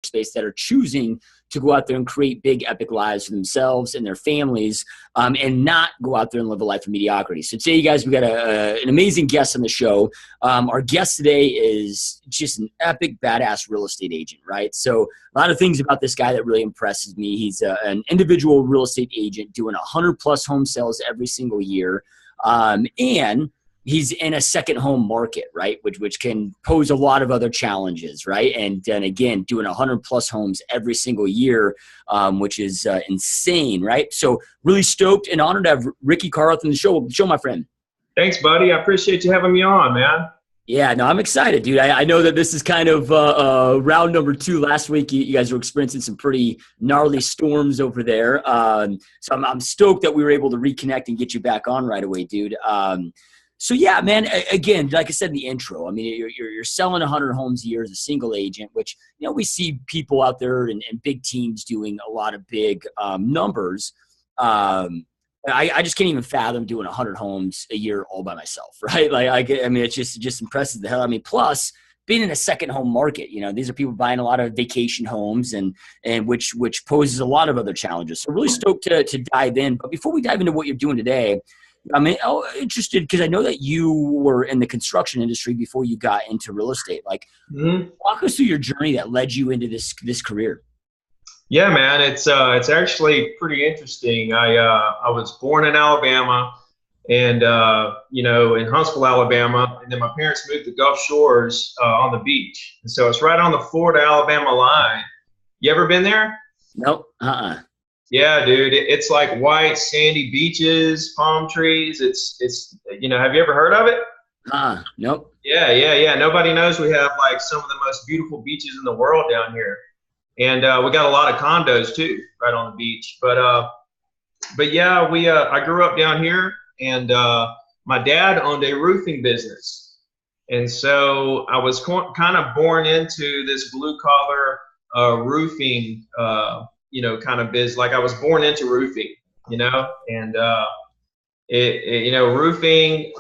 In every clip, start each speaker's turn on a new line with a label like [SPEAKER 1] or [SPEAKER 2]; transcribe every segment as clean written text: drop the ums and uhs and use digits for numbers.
[SPEAKER 1] space that are choosing to go out there and create big epic lives for themselves and their families, and not go out there and live a life of mediocrity. So today, you guys, we got an amazing guest on the show. Our guest today is just an epic badass real estate agent, right? So a lot of things about this guy that really impresses me. He's an individual real estate agent doing 100 plus home sales every single year. And he's in a second home market, right? Which can pose a lot of other challenges, right? And then again, doing 100 plus homes every single year, which is insane, right? So really stoked and honored to have Ricky Carruth on the show, my friend.
[SPEAKER 2] Thanks, buddy. I appreciate you having me on, man.
[SPEAKER 1] Yeah, no, I'm excited, dude. I know that this is kind of round number 2. Last week, you guys were experiencing some pretty gnarly storms over there. So I'm stoked that we were able to reconnect and get you back on right away, dude. So yeah, man, again, like I said in the intro, I mean, you're selling 100 homes a year as a single agent, which, you know, we see people out there and big teams doing a lot of big numbers. I just can't even fathom doing 100 homes a year all by myself, right? Like, I mean, it's just impressive the hell. I mean, plus being in a second home market, you know, these are people buying a lot of vacation homes and which poses a lot of other challenges. So really stoked to dive in. But before we dive into what you're doing today, I'm interested because I know that you were in the construction industry before you got into real estate. Like, walk us through your journey that led you into this career.
[SPEAKER 2] Yeah, man, it's actually pretty interesting. I was born in Alabama, and you know, in Huntsville, Alabama, and then my parents moved to Gulf Shores on the beach, and so it's right on the Florida-Alabama line. You ever been there?
[SPEAKER 1] Nope.
[SPEAKER 2] Yeah, dude, it's like white sandy beaches, palm trees. It's you know, have you ever heard of it?
[SPEAKER 1] Nope.
[SPEAKER 2] Yeah. Nobody knows we have like some of the most beautiful beaches in the world down here, and we got a lot of condos too, right on the beach. But yeah, I grew up down here, and my dad owned a roofing business, and so I was kind of born into this blue collar roofing. You know, kind of biz. Like I was born into roofing, you know, and you know, roofing.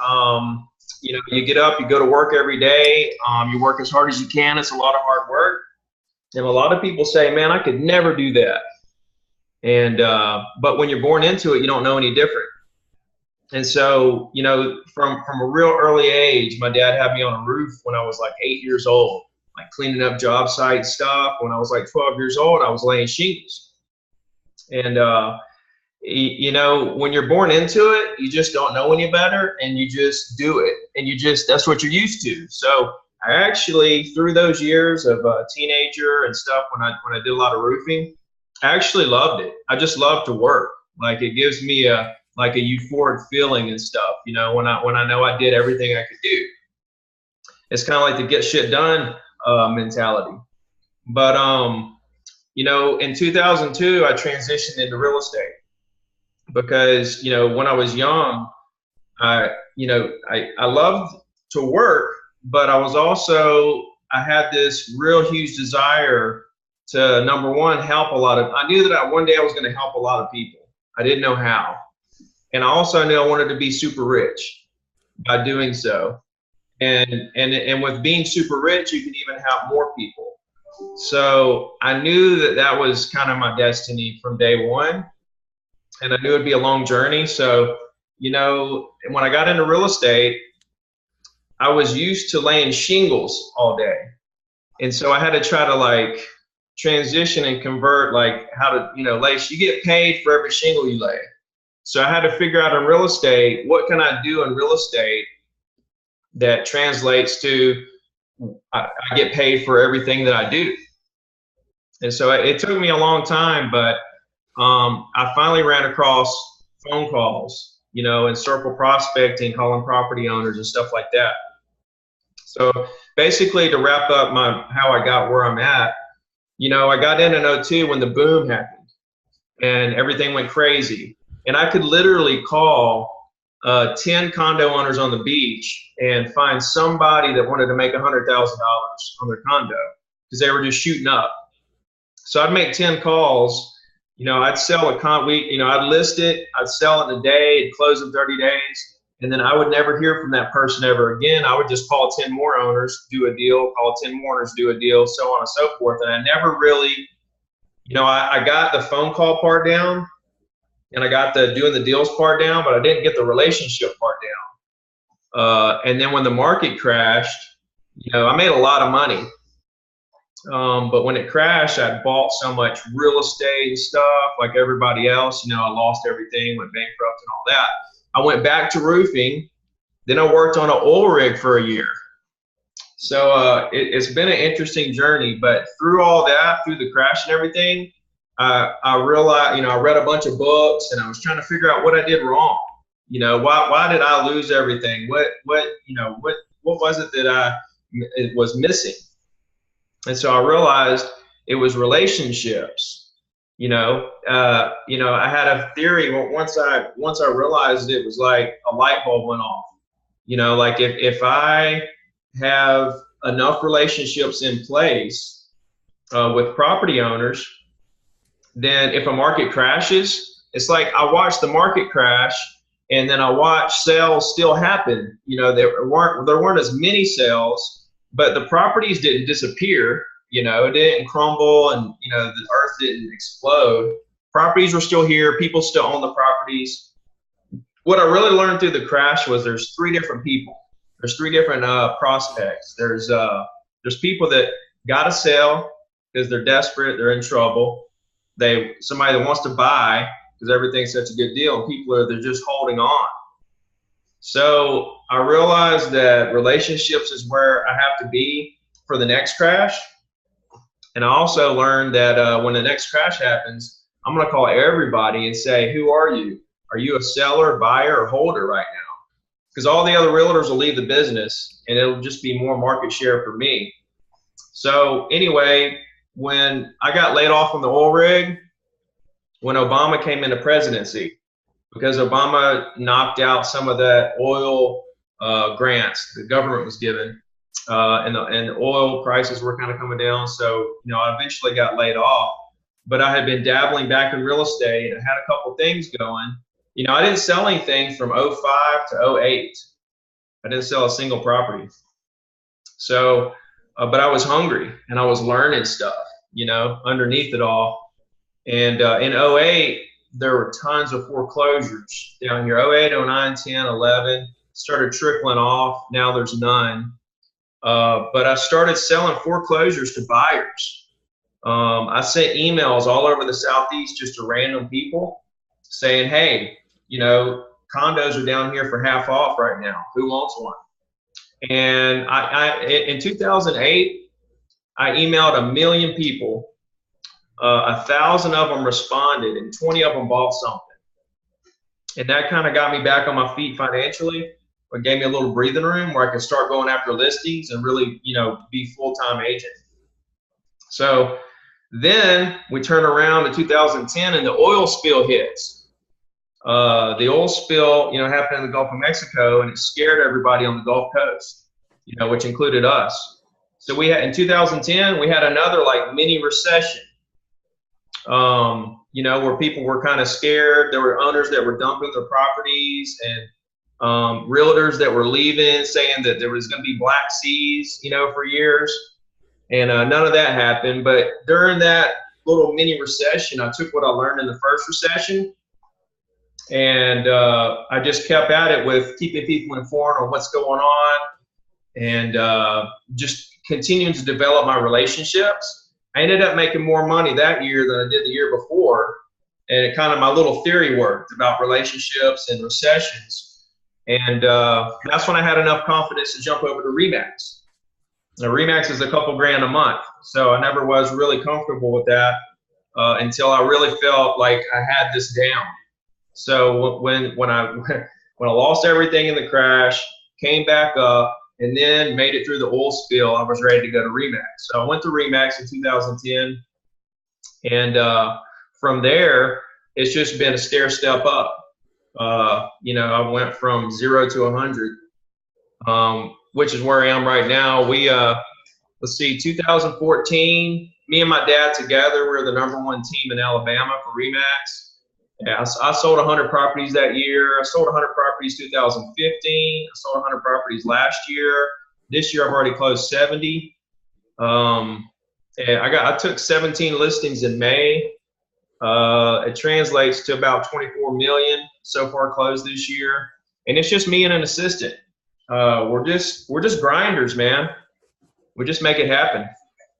[SPEAKER 2] You know, you get up, you go to work every day. You work as hard as you can. It's a lot of hard work, and a lot of people say, "Man, I could never do that." And but when you're born into it, you don't know any different. And so, you know, from a real early age, my dad had me on a roof when I was like 8 years old. Like cleaning up job site stuff. When I was like 12 years old, I was laying shingles. And, you know, when you're born into it, you just don't know any better, and you just do it. And that's what you're used to. So I actually, through those years of a teenager and stuff, when I did a lot of roofing, I actually loved it. I just love to work. Like it gives me a euphoric feeling and stuff, you know, when I know I did everything I could do. It's kind of like the get shit done mentality. But you know, in 2002 I transitioned into real estate because, you know, when I was young, I loved to work, but I had this real huge desire to, number one, I knew that one day I was going to help a lot of people. I didn't know how. And I also knew I wanted to be super rich by doing so. And with being super rich, you can even help more people. So I knew that was kind of my destiny from day one, and I knew it'd be a long journey. So, you know, when I got into real estate, I was used to laying shingles all day. And so I had to try to like transition and convert, like how to, you know, you get paid for every shingle you lay. So I had to figure out in real estate, what can I do in real estate that translates to I get paid for everything that I do. And so it took me a long time, but I finally ran across phone calls, you know, and circle prospecting, calling property owners and stuff like that. So basically, to wrap up how I got where I'm at, you know, I got in 2002 when the boom happened and everything went crazy. And I could literally call 10 condo owners on the beach and find somebody that wanted to make $100,000 on their condo because they were just shooting up. So I'd make 10 calls, you know, I'd sell I'd list it, I'd sell it in a day, it'd close in 30 days. And then I would never hear from that person ever again. I would just call 10 more owners, do a deal, call 10 more owners, do a deal, so on and so forth. And I never really, I got the phone call part down and I got the doing the deals part down, but I didn't get the relationship part down. And then when the market crashed, I made a lot of money. But when it crashed, I bought so much real estate and stuff like everybody else. I lost everything, went bankrupt and all that. I went back to roofing. Then I worked on an oil rig for a year. So it's been an interesting journey. But through all that, through the crash and everything, I realized, I read a bunch of books and I was trying to figure out what I did wrong. Why did I lose everything? What was it that it was missing? And so I realized it was relationships. I had a theory. Once I realized it, was like a light bulb went off. Like if I have enough relationships in place with property owners, then if a market crashes, it's like I watch the market crash and then I watch sales still happen. There weren't as many sales, but the properties didn't disappear. It didn't crumble and, the earth didn't explode. Properties were still here. People still own the properties. What I really learned through the crash was there's three different people. There's three different prospects. There's people that got to sell because they're desperate, they're in trouble. Somebody that wants to buy because everything's such a good deal. And people they're just holding on. So I realized that relationships is where I have to be for the next crash. And I also learned that when the next crash happens, I'm going to call everybody and say, who are you? Are you a seller, buyer, or holder right now? Because all the other realtors will leave the business and it'll just be more market share for me. So anyway, when I got laid off from the oil rig, when Obama came into presidency, because Obama knocked out some of that oil grants the government was given, and the oil prices were kind of coming down. So, I eventually got laid off, but I had been dabbling back in real estate and I had a couple things going. I didn't sell anything from 05 to 08. I didn't sell a single property. So, but I was hungry and I was learning stuff, underneath it all. And in 08, there were tons of foreclosures down here. 08, 09, 10, 11 started trickling off. Now there's none. But I started selling foreclosures to buyers. I sent emails all over the Southeast just to random people saying, hey, condos are down here for half off right now. Who wants one? And in 2008, I emailed 1 million people. 1,000 of them responded and 20 of them bought something. And that kind of got me back on my feet financially. It gave me a little breathing room where I could start going after listings and really, be full-time agent. So then we turn around to 2010 and the oil spill hits. The oil spill, happened in the Gulf of Mexico and it scared everybody on the Gulf Coast, which included us. So we had, in 2010, we had another like mini recession, where people were kind of scared. There were owners that were dumping their properties and realtors that were leaving, saying that there was going to be black seas, for years. And none of that happened. But during that little mini recession, I took what I learned in the first recession and I just kept at it with keeping people informed on what's going on and just continuing to develop my relationships. I ended up making more money that year than I did the year before. And it kind of, my little theory worked about relationships and recessions. And that's when I had enough confidence to jump over to Remax. Now, Remax is a couple grand a month. So I never was really comfortable with that until I really felt like I had this down. So when I lost everything in the crash, came back up, and then made it through the oil spill, I was ready to go to Remax. So I went to Remax in 2010. And from there, it's just been a stair step up. I went from 0 to 100, which is where I am right now. Let's see, 2014, me and my dad together, we're the #1 team in Alabama for Remax. Yeah, I sold 100 properties that year. I sold 100 properties 2015. I sold 100 properties last year. This year I've already closed 70. And I took 17 listings in May. It translates to about 24 million so far closed this year, and it's just me and an assistant. We're just grinders, man. We just make it happen.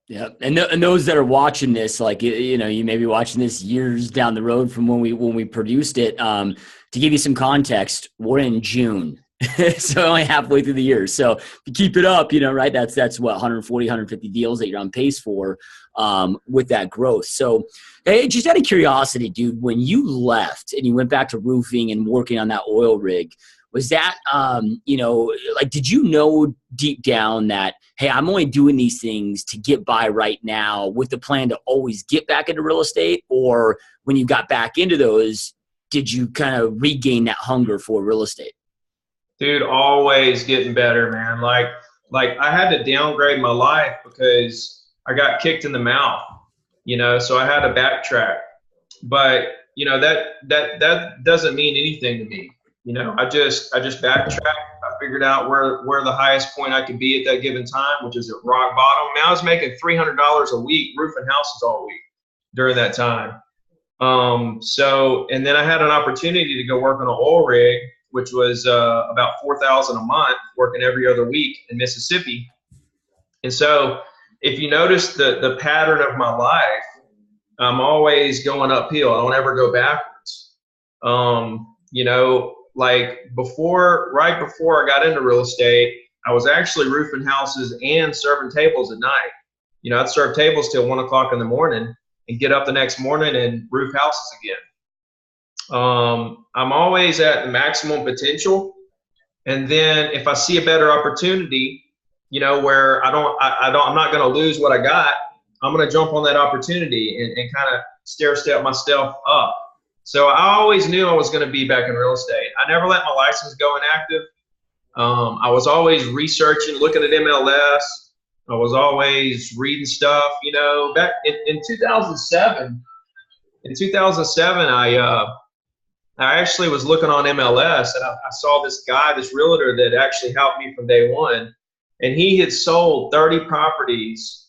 [SPEAKER 1] Yeah, and those that are watching this, like you know, you may be watching this years down the road from when we produced it. To give you some context, we're in June, so only halfway through the year. So if you keep it up, you know, right? That's what 140, 150 deals that you're on pace for with that growth. So, hey, just out of curiosity, dude, when you left and you went back to roofing and working on that oil rig, was that, you know, like, did you know deep down that, hey, I'm only doing these things to get by right now with the plan to always get back into real estate? Or when you got back into those, did you kind of regain that hunger for real estate?
[SPEAKER 2] Dude, always getting better, man. Like I had to downgrade my life because I got kicked in the mouth, you know, so I had to backtrack. But, you know, that doesn't mean anything to me. You know, I just backtracked. I figured out where the highest point I could be at that given time, which is at rock bottom. Now I was making $300 a week roofing houses all week during that time. So, and then I had an opportunity to go work on an oil rig, which was about $4,000 a month, working every other week in Mississippi. And so, if you notice the pattern of my life, I'm always going uphill. I don't ever go backwards. You know, like right before I got into real estate, I was actually roofing houses and serving tables at night. You know, I'd serve tables till 1 o'clock in the morning and get up the next morning and roof houses again. I'm always at the maximum potential. And then if I see a better opportunity, you know, where I'm not going to lose what I got, I'm going to jump on that opportunity and kind of stair step myself up. So I always knew I was going to be back in real estate. I never let my license go inactive. I was always researching, looking at MLS. I was always reading stuff, you know. Back in 2007, I actually was looking on MLS, and I saw this guy, this realtor that actually helped me from day one, and he had sold 30 properties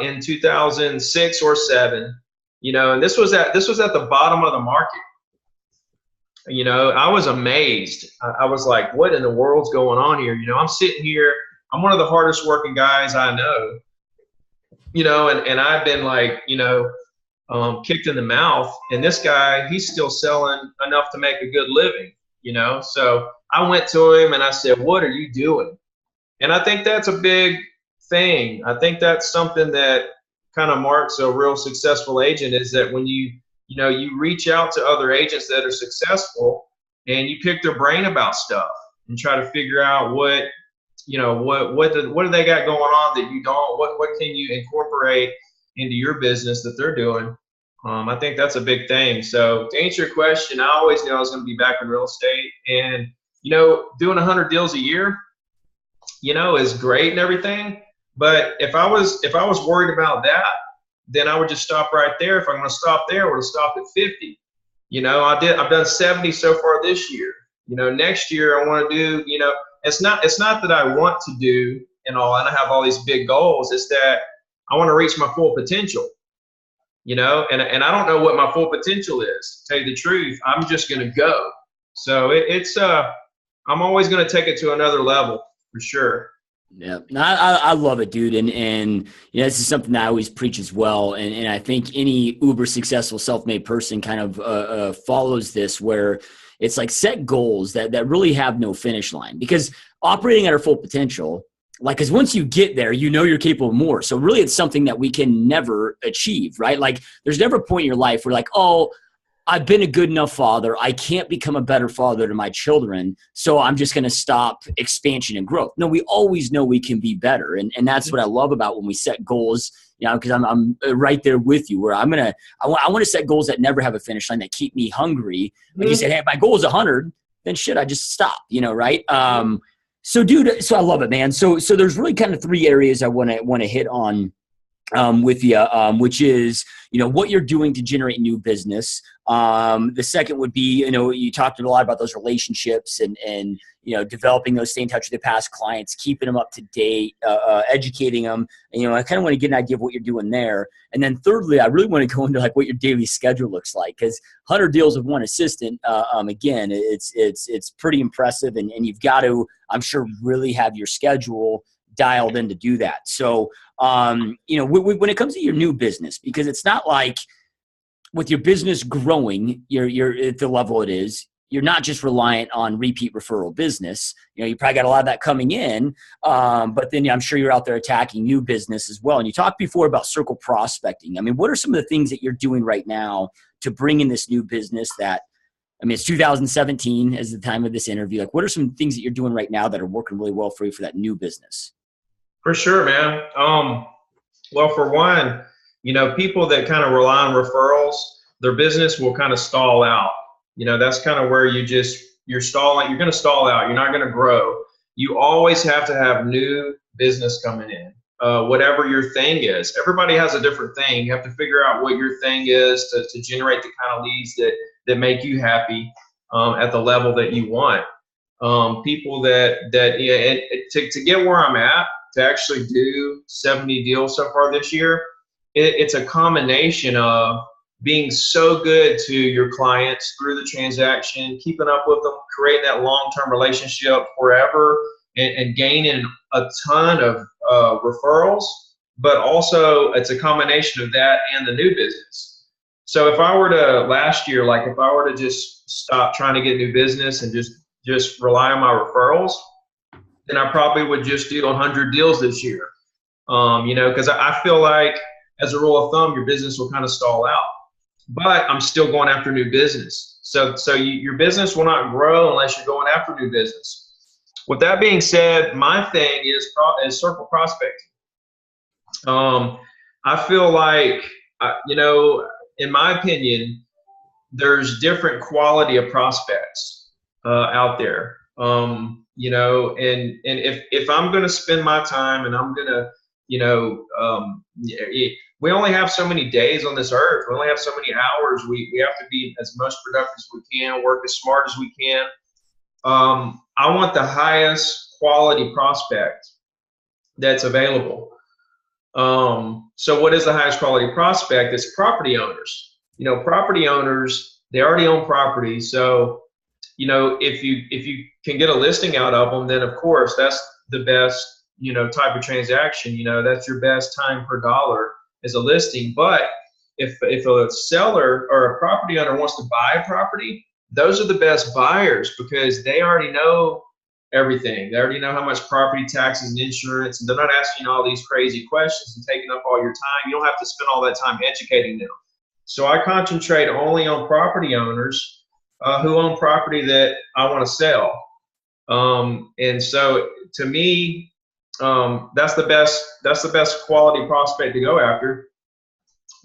[SPEAKER 2] in 2006 or 7. You know, and this was at the bottom of the market. You know, I was amazed. I was like, what in the world's going on here? You know, I'm sitting here. I'm one of the hardest working guys I know. You know, and I've been like, you know, kicked in the mouth. And this guy, he's still selling enough to make a good living, you know. So I went to him and I said, what are you doing? And I think that's a big thing. I think that's something that kind of marks a real successful agent, is that when you reach out to other agents that are successful and you pick their brain about stuff and try to figure out what do they got going on that you don't, what can you incorporate into your business that they're doing. I think that's a big thing. So to answer your question, I always knew I was going to be back in real estate, and, you know, doing 100 deals a year, you know, is great and everything. But if I was worried about that, then I would just stop right there. If I'm going to stop there, I would have stopped at 50. You know, I've done 70 so far this year. You know, next year I want to do, you know, it's not that I want to do and all, and I have all these big goals. It's that I want to reach my full potential, you know, and I don't know what my full potential is. To tell you the truth, I'm just going to go. So I'm always going to take it to another level for sure.
[SPEAKER 1] Yeah, no, I love it, dude. And you know, this is something that I always preach as well. And I think any uber successful self-made person kind of follows this, where it's like set goals that really have no finish line, because operating at our full potential, like, because once you get there, you know you're capable of more. So really it's something that we can never achieve, right? Like there's never a point in your life where like, oh, I've been a good enough father. I can't become a better father to my children, so I'm just going to stop expansion and growth. No, we always know we can be better. And that's what I love about when we set goals, you know, because I'm right there with you, where I want to set goals that never have a finish line, that keep me hungry. Like you said, hey, if my goal is 100, then shit, I just stop, you know, right? So dude, so I love it, man. So there's really kind of 3 areas I want to hit on with you, which is, what you're doing to generate new business. The second would be, you talked a lot about those relationships and developing those, staying in touch with your past clients, keeping them up to date, educating them. And, I kind of want to get an idea of what you're doing there. And then thirdly, I really want to go into like what your daily schedule looks like, because 100 deals with one assistant, again, it's pretty impressive, and you've got to, I'm sure, really have your schedule dialed in to do that. So, when it comes to your new business, because it's not like with your business growing, you're at the level it is, you're not just reliant on repeat referral business. You probably got a lot of that coming in, but then I'm sure you're out there attacking new business as well. And you talked before about circle prospecting. I mean, what are some of the things that you're doing right now to bring in this new business it's 2017 as the time of this interview. Like, what are some things that you're doing right now that are working really well for you for that new business?
[SPEAKER 2] For sure, man. Well, for one, people that kind of rely on referrals, their business will kind of stall out. That's kind of where you're stalling. You're going to stall out. You're not going to grow. You always have to have new business coming in, whatever your thing is. Everybody has a different thing. You have to figure out what your thing is to generate the kind of leads that make you happy at the level that you want. People to get where I'm at, to actually do 70 deals so far this year, it's a combination of being so good to your clients through the transaction, keeping up with them, creating that long-term relationship forever, and gaining a ton of referrals. But also, it's a combination of that and the new business. So if I were to last year, like if I were to just stop trying to get new business and just rely on my referrals, then I probably would just do 100 deals this year. Because I feel like, as a rule of thumb, your business will kind of stall out. But I'm still going after new business. So your business will not grow unless you're going after new business. With that being said, my thing is circle prospecting. I feel like, in my opinion, there's different quality of prospects out there. And if I'm going to spend my time and I'm going to, we only have so many days on this earth. We only have so many hours. We have to be as most productive as we can, work as smart as we can. I want the highest quality prospect that's available. So what is the highest quality prospect? It's property owners. Property owners, they already own property. So, if you can get a listing out of them, then of course that's the best, type of transaction. That's your best time per dollar is a listing. But if a seller or a property owner wants to buy a property, those are the best buyers because they already know everything. They already know how much property taxes and insurance, and they're not asking all these crazy questions and taking up all your time. You don't have to spend all that time educating them. So I concentrate only on property owners who own property that I want to sell. And so to me, that's the best quality prospect to go after.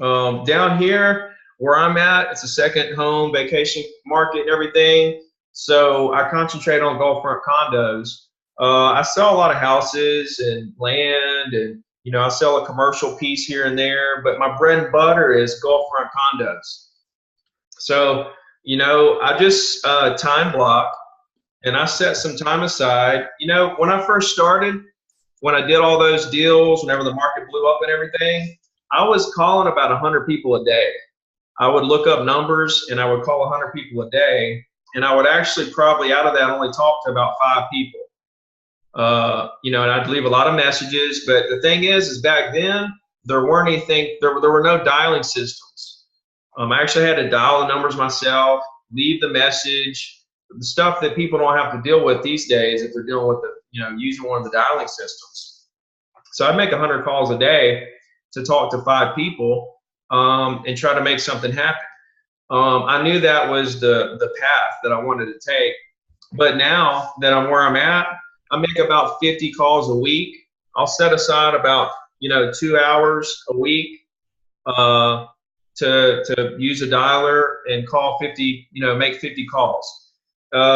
[SPEAKER 2] Down here where I'm at, it's a second home, vacation market and everything. So I concentrate on Gulf front condos. I sell a lot of houses and land, and I sell a commercial piece here and there, but my bread and butter is Gulf front condos. So, I just time block, and I set some time aside. When I first started, when I did all those deals, whenever the market blew up and everything, I was calling about 100 people a day. I would look up numbers and I would call 100 people a day, and I would actually probably out of that only talk to about 5 people. And I'd leave a lot of messages, but the thing is back then there weren't anything, there were no dialing systems. I actually had to dial the numbers myself, leave the message, the stuff that people don't have to deal with these days if they're dealing with using one of the dialing systems. So I'd make 100 calls a day to talk to 5 people and try to make something happen. I knew that was the path that I wanted to take, but now that I'm where I'm at, I make about 50 calls a week. I'll set aside about 2 hours a week to use a dialer and call 50, make 50 calls.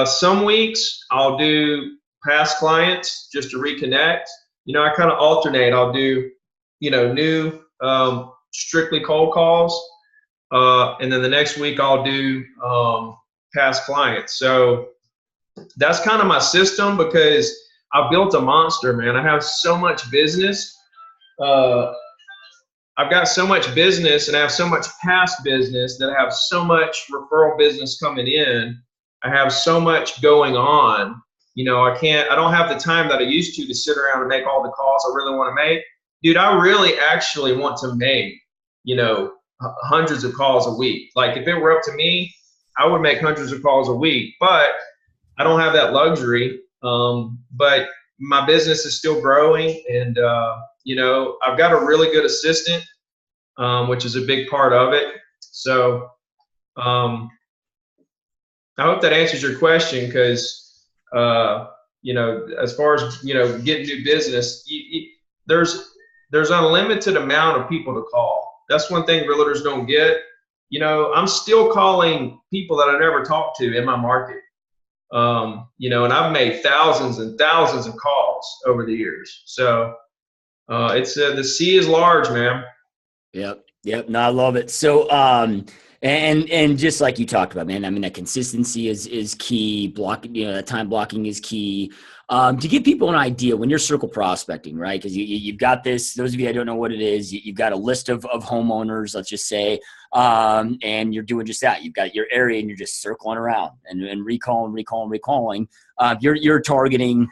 [SPEAKER 2] Some weeks I'll do past clients just to reconnect. I kind of alternate. I'll do new strictly cold calls. And then the next week I'll do past clients. So that's kind of my system because I built a monster, man. I have so much business. I've got so much business and I have so much past business that I have so much referral business coming in. I have so much going on. You know, I don't have the time that I used to sit around and make all the calls I really want to make. Dude, I really actually want to make, you know, hundreds of calls a week. Like if it were up to me, I would make hundreds of calls a week, but I don't have that luxury. But my business is still growing, and you know, I've got a really good assistant, which is a big part of it. So I hope that answers your question, because you know, as far as, you know, getting new business, there's unlimited amount of people to call. That's one thing realtors don't get. You know, I'm still calling people that I never talked to in my market. You know, and I've made thousands and thousands of calls over the years. So it's the sea is large, man.
[SPEAKER 1] Yep. No, I love it. So, and just like you talked about, man, I mean, that consistency is key. Blocking, you know, that time blocking is key. To give people an idea when you're circle prospecting, right? Because you've got this, those of you that don't know what it is, you've got a list of homeowners, let's just say, and you're doing just that. You've got your area and you're just circling around and recalling. You're targeting.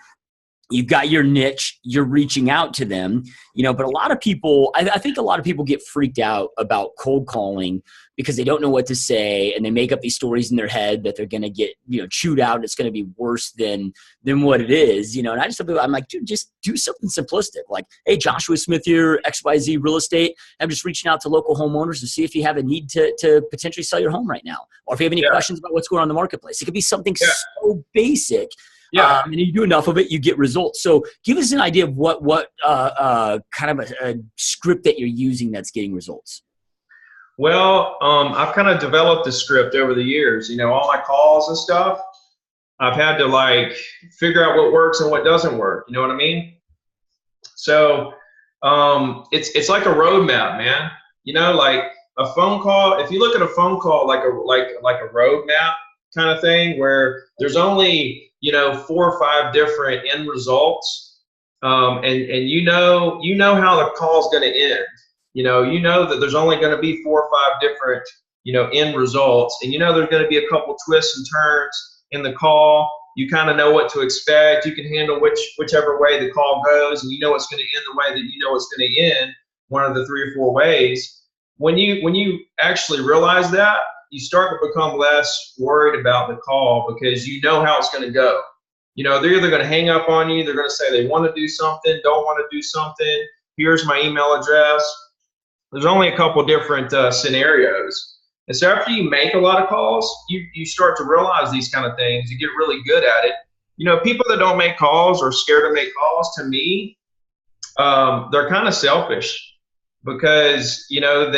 [SPEAKER 1] You've got your niche, you're reaching out to them, you know, but a lot of people, I think a lot of people get freaked out about cold calling because they don't know what to say, and they make up these stories in their head that they're going to get, you know, chewed out. It's going to be worse than what it is, you know. And I'm like, dude, just do something simplistic. Like, hey, Joshua Smith here, XYZ Real Estate. I'm just reaching out to local homeowners to see if you have a need to potentially sell your home right now, or if you have any questions about what's going on in the marketplace. It could be something so basic.
[SPEAKER 2] Yeah.
[SPEAKER 1] And you do enough of it, you get results. So give us an idea of what kind of a script that you're using that's getting results.
[SPEAKER 2] Well, I've kind of developed a script over the years. You know, all my calls and stuff, I've had to like figure out what works and what doesn't work. You know what I mean? So it's like a roadmap, man. You know, like a phone call. If you look at a phone call like a roadmap kind of thing, where there's only, you know, 4 or 5 different end results, and you know how the call's going to end. You know that there's only going to be 4 or 5 different, you know, end results, and you know there's going to be a couple twists and turns in the call. You kind of know what to expect. You can handle whichever way the call goes, and you know it's going to end the way that you know it's going to end, one of the 3 or 4 ways. When you actually realize that, you start to become less worried about the call, because you know how it's going to go. You know, they're either going to hang up on you, they're going to say they want to do something, don't want to do something, here's my email address. There's only a couple different scenarios. And so after you make a lot of calls, you start to realize these kind of things. You get really good at it. You know, people that don't make calls or scared to make calls, to me, they're kind of selfish, because, you know,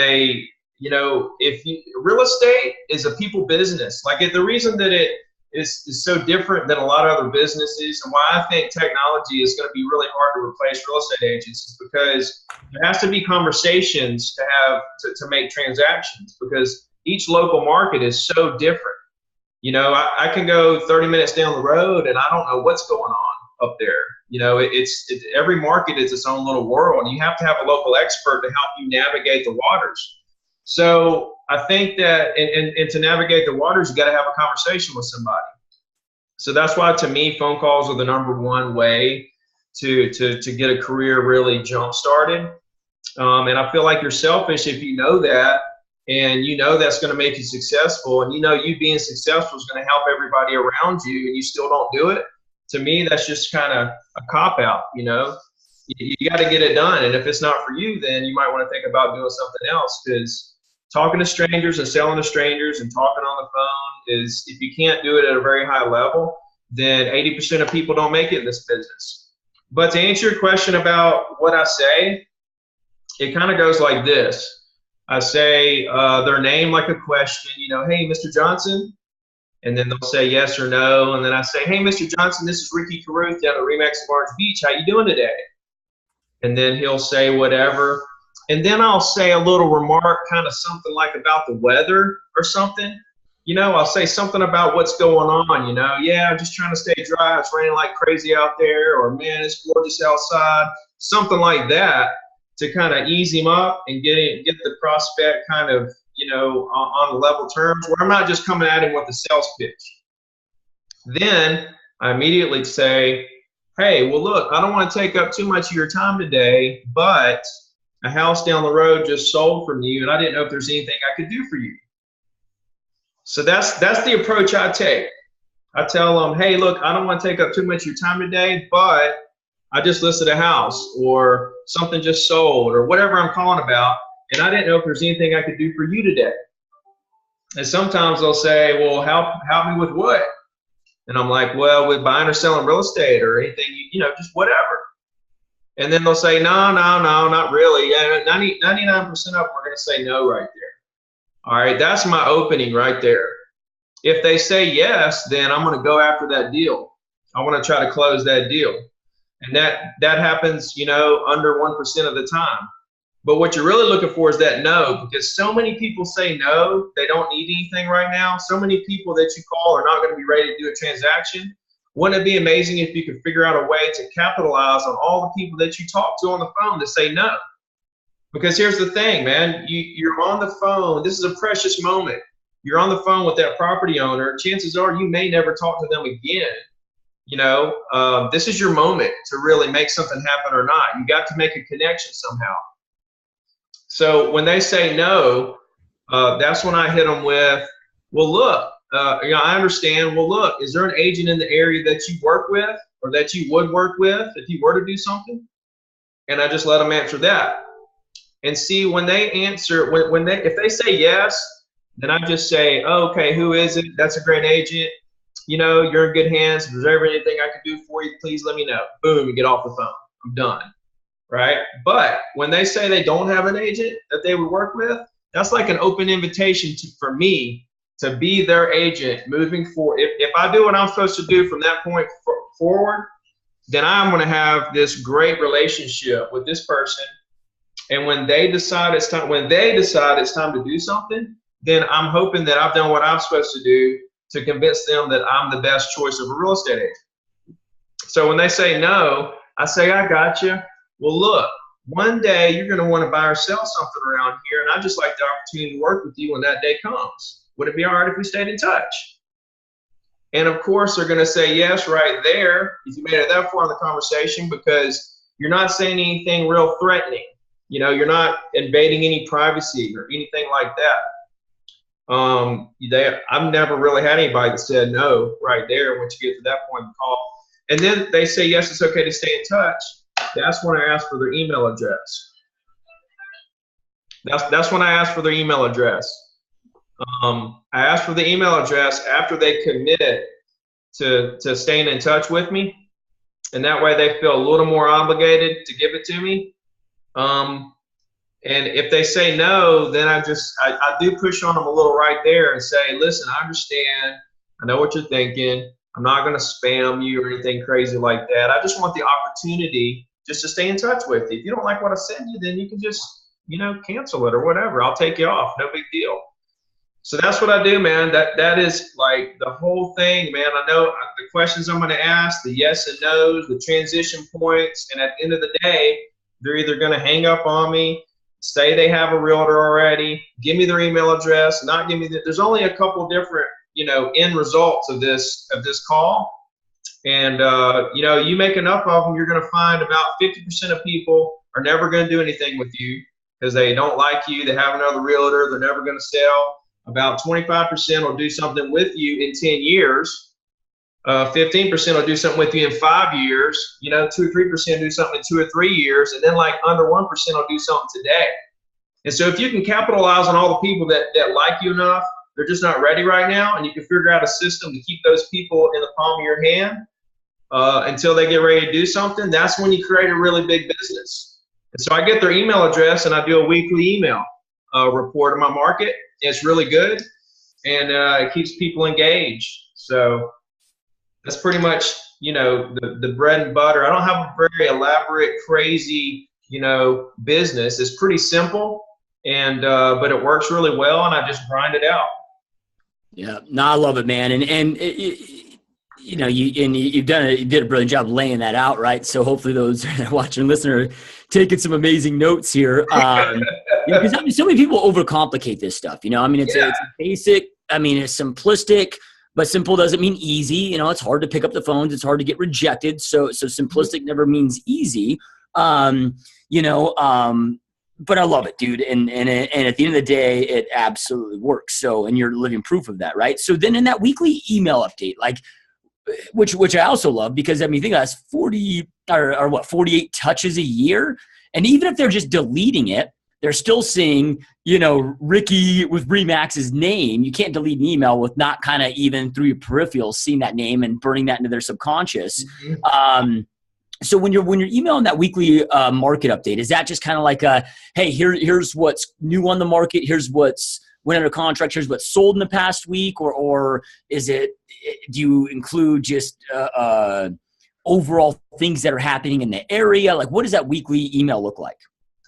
[SPEAKER 2] real estate is a people business. Like, the reason that it is so different than a lot of other businesses, and why I think technology is going to be really hard to replace real estate agents, is because there has to be conversations to make transactions, because each local market is so different. You know, I can go 30 minutes down the road and I don't know what's going on up there. You know, every market is its own little world, and you have to have a local expert to help you navigate the waters. So I think that, and to navigate the waters, you got to have a conversation with somebody. So that's why, to me, phone calls are the #1 way to get a career really jump started. And I feel like you're selfish if you know that, and you know that's going to make you successful, and you know you being successful is going to help everybody around you, and you still don't do it. To me, that's just kind of a cop-out. You know, you got to get it done, and if it's not for you, then you might want to think about doing something else, because talking to strangers and selling to strangers and talking on the phone is, if you can't do it at a very high level, then 80% of people don't make it in this business. But to answer your question about what I say, it kind of goes like this. I say their name like a question, you know, hey, Mr. Johnson. And then they'll say yes or no. And then I say, hey, Mr. Johnson, this is Ricky Caruth down at Remax of Orange Beach. How you doing today? And then he'll say whatever. And then I'll say a little remark, kind of something like about the weather or something. You know, I'll say something about what's going on, you know. Yeah, I'm just trying to stay dry. It's raining like crazy out there. Or, man, it's gorgeous outside. Something like that to kind of ease him up and get the prospect kind of, you know, on level terms where I'm not just coming at him with a sales pitch. Then I immediately say, hey, well, look, I don't want to take up too much of your time today, but a house down the road just sold from you, and I didn't know if there's anything I could do for you. So that's the approach I take. I tell them, hey, look, I don't want to take up too much of your time today, but I just listed a house or something just sold or whatever I'm calling about, and I didn't know if there's anything I could do for you today. And sometimes they'll say, well, help me with what? And I'm like, well, with buying or selling real estate or anything, you know, just whatever. And then they'll say, no, not really. Yeah, 99% of them are going to say no right there. All right, that's my opening right there. If they say yes, then I'm going to go after that deal. I want to try to close that deal. And that happens, you know, under 1% of the time. But what you're really looking for is that no, because so many people say no, they don't need anything right now. So many people that you call are not going to be ready to do a transaction. Wouldn't it be amazing if you could figure out a way to capitalize on all the people that you talk to on the phone to say no? Because here's the thing, man, you're on the phone. This is a precious moment. You're on the phone with that property owner. Chances are you may never talk to them again. You know, this is your moment to really make something happen or not. You got to make a connection somehow. So when they say no, that's when I hit them with, well, look, you know, I understand. Well, look, is there an agent in the area that you work with or that you would work with if you were to do something? And I just let them answer that. And see, when they answer, if they say yes, then I just say, oh, okay, who is it? That's a great agent. You know, you're in good hands. If there's ever anything I can do for you, please let me know. Boom, you get off the phone. I'm done. Right? But when they say they don't have an agent that they would work with, that's like an open invitation for me to be their agent moving forward. If I do what I'm supposed to do from that point forward, then I'm going to have this great relationship with this person. And when they decide it's time to do something, then I'm hoping that I've done what I'm supposed to do to convince them that I'm the best choice of a real estate agent. So when they say no, I say, I got you. Well, look, one day you're going to want to buy or sell something around here, and I'd just like the opportunity to work with you when that day comes. Would it be all right if we stayed in touch? And of course, they're going to say yes right there if you made it that far in the conversation, because you're not saying anything real threatening. You know, you're not invading any privacy or anything like that. I've never really had anybody that said no right there once you get to that point in the call. And then they say, yes, it's okay to stay in touch. That's when I ask for their email address. That's when I ask for their email address. I ask for the email address after they commit to staying in touch with me. And that way they feel a little more obligated to give it to me. And if they say no, then I do push on them a little right there and say, listen, I understand. I know what you're thinking. I'm not going to spam you or anything crazy like that. I just want the opportunity just to stay in touch with you. If you don't like what I send you, then you can just, you know, cancel it or whatever. I'll take you off. No big deal. So that's what I do, man. That is like the whole thing, man. I know the questions I'm going to ask, the yes and no's, the transition points, and at the end of the day, they're either going to hang up on me, say they have a realtor already, give me their email address, not give me there's only a couple different, you know, end results of this call. And, you know, you make enough of them, you're going to find about 50% of people are never going to do anything with you because they don't like you. They have another realtor. They're never going to sell. About 25% will do something with you in 10 years. 15% will do something with you in 5 years. You know, 2 or 3% do something in 2 or 3 years. And then like under 1% will do something today. And so if you can capitalize on all the people that like you enough, they're just not ready right now, and you can figure out a system to keep those people in the palm of your hand until they get ready to do something, that's when you create a really big business. And so I get their email address, and I do a weekly email report of my market. It's really good, and it keeps people engaged. So that's pretty much, you know, the bread and butter. I don't have a very elaborate, crazy, business. It's pretty simple, and but it works really well, and I just grind it out.
[SPEAKER 1] Yeah, no, I love it, man. And you did a brilliant job laying that out, right? So hopefully those watching and listening are taking some amazing notes here. Because I mean, so many people overcomplicate this stuff. I mean, it's basic. I mean, it's simplistic, but simple doesn't mean easy. It's hard to pick up the phones. It's hard to get rejected. So simplistic never means easy. But I love it, dude. And at the end of the day, it absolutely works. So, and you're living proof of that, right? So then in that weekly email update, like, which I also love, because I mean, I think that's 48 touches a year. And even if they're just deleting it, they're still seeing, Ricky with Remax's name. You can't delete an email with not kind of even through your peripherals seeing that name and burning that into their subconscious. Mm-hmm. So when you're emailing that weekly market update, is that just kind of like hey, here's what's new on the market, here's what's went under contract, here's what's sold in the past week, or is it? Do you include just overall things that are happening in the area? Like, what does that weekly email look like?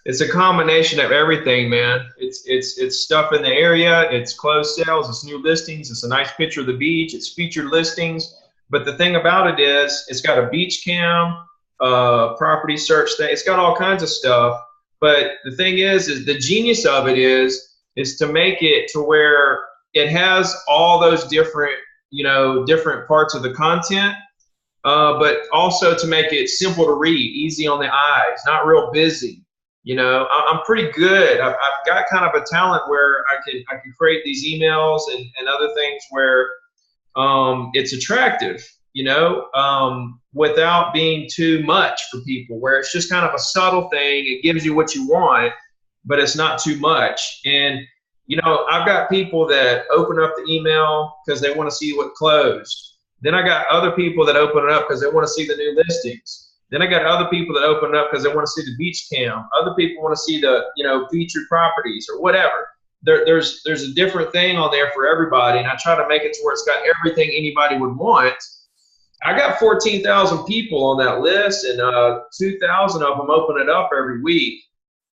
[SPEAKER 2] It's a combination of everything, man. It's stuff in the area. It's closed sales. It's new listings. It's a nice picture of the beach. It's featured listings. But the thing about it is, it's got a beach cam, property search thing. It's got all kinds of stuff. But the thing is the genius of it is to make it to where it has all those different parts of the content, but also to make it simple to read, easy on the eyes, not real busy. I'm pretty good. I've got kind of a talent where I can create these emails and other things where it's attractive, without being too much for people, where it's just kind of a subtle thing. It gives you what you want, but it's not too much. And, I've got people that open up the email because they want to see what closed. Then I got other people that open it up because they want to see the new listings. Then I got other people that open it up because they want to see the beach cam. Other people want to see the, featured properties or whatever. There's a different thing on there for everybody, and I try to make it to where it's got everything anybody would want. I got 14,000 people on that list, and 2,000 of them open it up every week.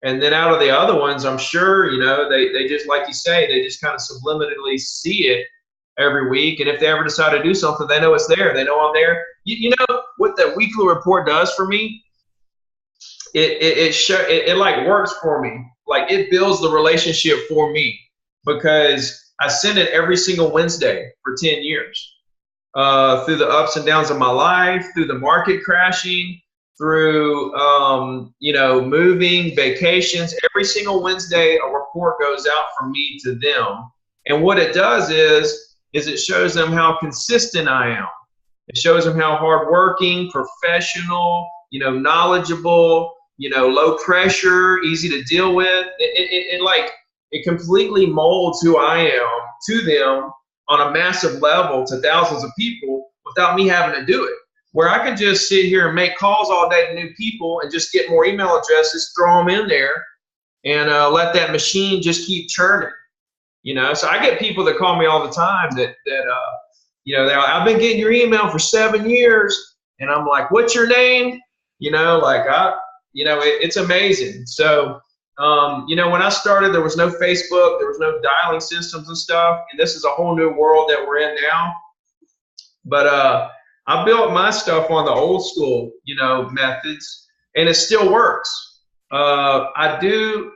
[SPEAKER 2] And then out of the other ones, I'm sure, they just, like you say, they just kind of subliminally see it every week. And if they ever decide to do something, they know it's there. They know I'm there. You know what the weekly report does for me? It like works for me. Like, it builds the relationship for me, because I send it every single Wednesday for 10 years, through the ups and downs of my life, through the market crashing, through, moving, vacations. Every single Wednesday, a report goes out from me to them. And what it does is it shows them how consistent I am. It shows them how hardworking, professional, knowledgeable, low pressure, easy to deal with. It completely molds who I am to them on a massive level to thousands of people without me having to do it. Where I can just sit here and make calls all day to new people and just get more email addresses, throw them in there, and let that machine just keep churning. So I get people that call me all the time that I've been getting your email for 7 years, and I'm like, what's your name? It's amazing. So, when I started, there was no Facebook, there was no dialing systems and stuff, and this is a whole new world that we're in now. But I built my stuff on the old school, methods, and it still works. I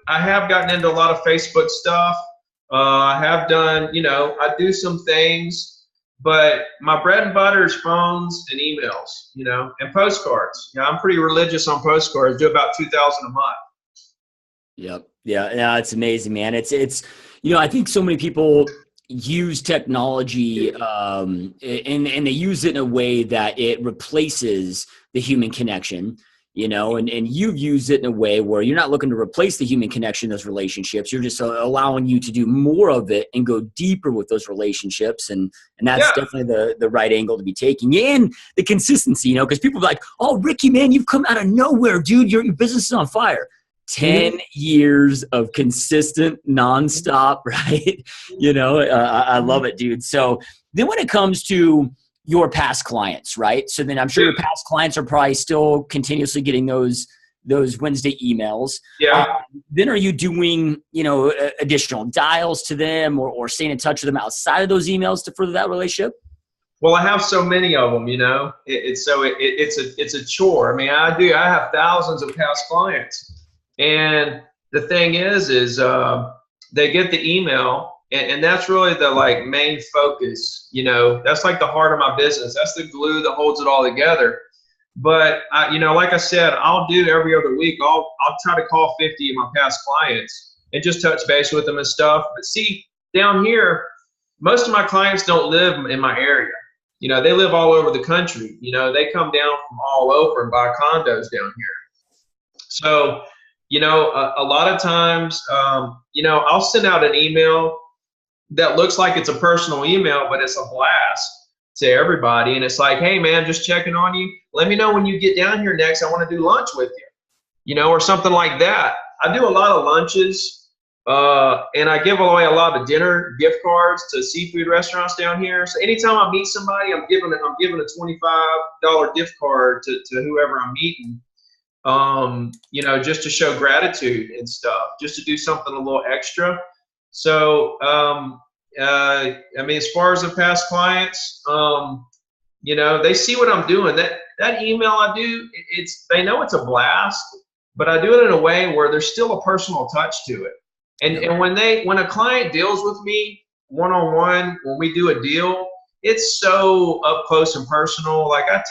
[SPEAKER 2] have gotten into a lot of Facebook stuff. I have done, I do some things, but my bread and butter is phones and emails, and postcards. I'm pretty religious on postcards. Do about 2,000 a month.
[SPEAKER 1] Yep. Yeah. No, it's amazing, man. It's, I think so many people use technology, and they use it in a way that it replaces the human connection. And you've used it in a way where you're not looking to replace the human connection, those relationships. You're just allowing you to do more of it and go deeper with those relationships. And that's definitely the right angle to be taking. And the consistency, because people are like, oh, Ricky, man, you've come out of nowhere, dude. Your business is on fire. 10 years of consistent, nonstop, right? I love it, dude. So then when it comes to your past clients, right? So then I'm sure your past clients are probably still continuously getting those those Wednesday emails.
[SPEAKER 2] Yeah.
[SPEAKER 1] Then are you doing, additional dials to them or staying in touch with them outside of those emails to further that relationship?
[SPEAKER 2] Well, I have so many of them, it's a chore. I mean, I have thousands of past clients, and the thing is they get the email, and that's really the like main focus. That's like the heart of my business. That's the glue that holds it all together. But like I said, I'll do every other week. I'll try to call 50 of my past clients and just touch base with them and stuff. But see, down here, most of my clients don't live in my area. They live all over the country. They come down from all over and buy condos down here. So, a lot of times, I'll send out an email that looks like it's a personal email, but it's a blast to everybody. And it's like, hey, man, just checking on you. Let me know when you get down here next. I want to do lunch with you, or something like that. I do a lot of lunches. And I give away a lot of dinner gift cards to seafood restaurants down here. So anytime I meet somebody, I'm giving a $25 gift card to whoever I'm meeting, just to show gratitude and stuff, just to do something a little extra. So, as far as the past clients, they see what I'm doing. That email I do, they know it's a blast, but I do it in a way where there's still a personal touch to it. And when a client deals with me one-on-one, when we do a deal, it's so up close and personal. Like I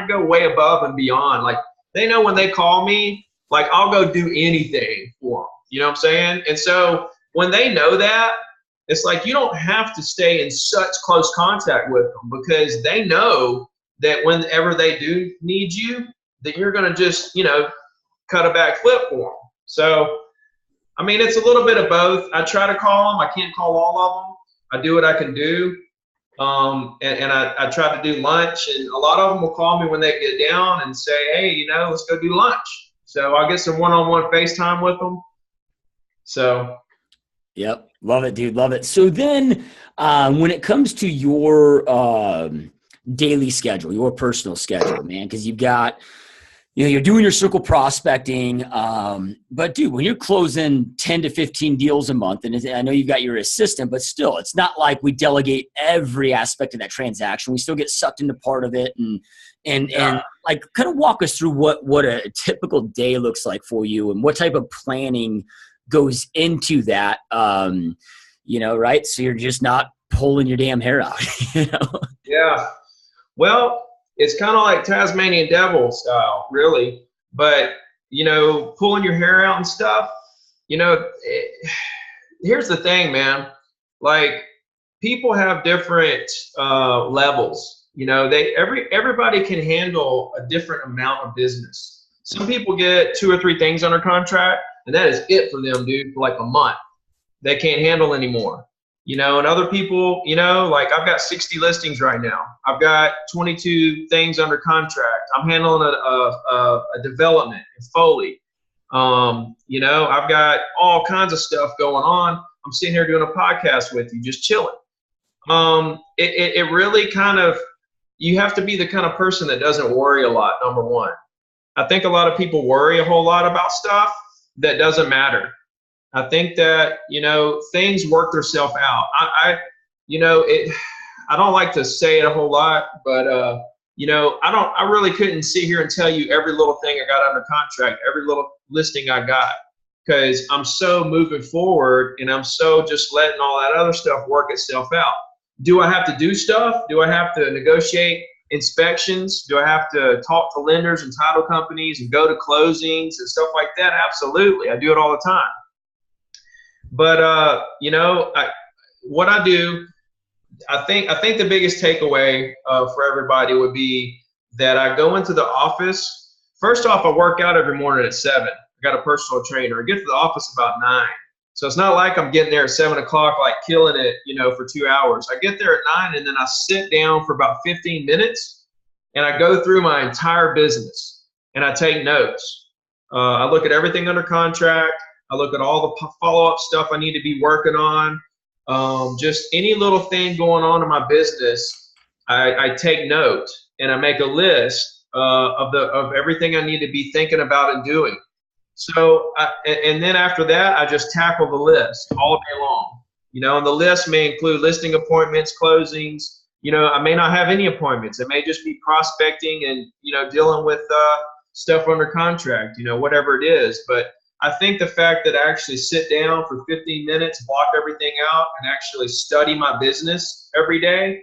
[SPEAKER 2] go way above and beyond. Like they know when they call me, like I'll go do anything for them. You know what I'm saying? And so when they know that, it's like you don't have to stay in such close contact with them, because they know that whenever they do need you, that you're going to just, cut a back flip for them. So, it's a little bit of both. I try to call them. I can't call all of them. I do what I can do. And I try to do lunch, and a lot of them will call me when they get down and say, hey, let's go do lunch. So I'll get some one-on-one FaceTime with them. So.
[SPEAKER 1] Yep. Love it, dude. Love it. So then when it comes to your daily schedule, your personal schedule, man, because you've got, you're doing your circle prospecting, but dude, when you're closing 10 to 15 deals a month, and I know you've got your assistant, but still, it's not like we delegate every aspect of that transaction. We still get sucked into part of it, and like kind of walk us through what a typical day looks like for you, and what type of planning goes into that, right? So you're just not pulling your damn hair out,
[SPEAKER 2] Yeah. Well, it's kind of like Tasmanian devil style, really. But, pulling your hair out and stuff, here's the thing, man. Like, people have different levels. Everybody can handle a different amount of business. Some people get 2 or 3 things under contract, and that is it for them, dude, for like a month. They can't handle anymore. And other people, like I've got 60 listings right now. I've got 22 things under contract. I'm handling a development in Foley. I've got all kinds of stuff going on. I'm sitting here doing a podcast with you, just chilling. It really kind of, you have to be the kind of person that doesn't worry a lot, number one. I think a lot of people worry a whole lot about stuff that doesn't matter. I think that, things work themselves out. I don't like to say it a whole lot, but, I really couldn't sit here and tell you every little thing I got under contract, every little listing I got, because I'm so moving forward and I'm so just letting all that other stuff work itself out. Do I have to do stuff? Do I have to negotiate inspections? Do I have to talk to lenders and title companies and go to closings and stuff like that? Absolutely. I do it all the time. But, what I do, I think the biggest takeaway for everybody would be that I go into the office. First off, I work out every morning at 7. I got a personal trainer. I get to the office about 9. So it's not like I'm getting there at 7 o'clock, like killing it, for 2 hours. I get there at 9, and then I sit down for about 15 minutes, and I go through my entire business, and I take notes. I look at everything under contract. I look at all the follow-up stuff I need to be working on. Just any little thing going on in my business, I take note, and I make a list, of everything I need to be thinking about and doing. So, and then after that, I just tackle the list all day long. And the list may include listing appointments, closings. I may not have any appointments. It may just be prospecting and, dealing with stuff under contract, whatever it is. But I think the fact that I actually sit down for 15 minutes, block everything out, and actually study my business every day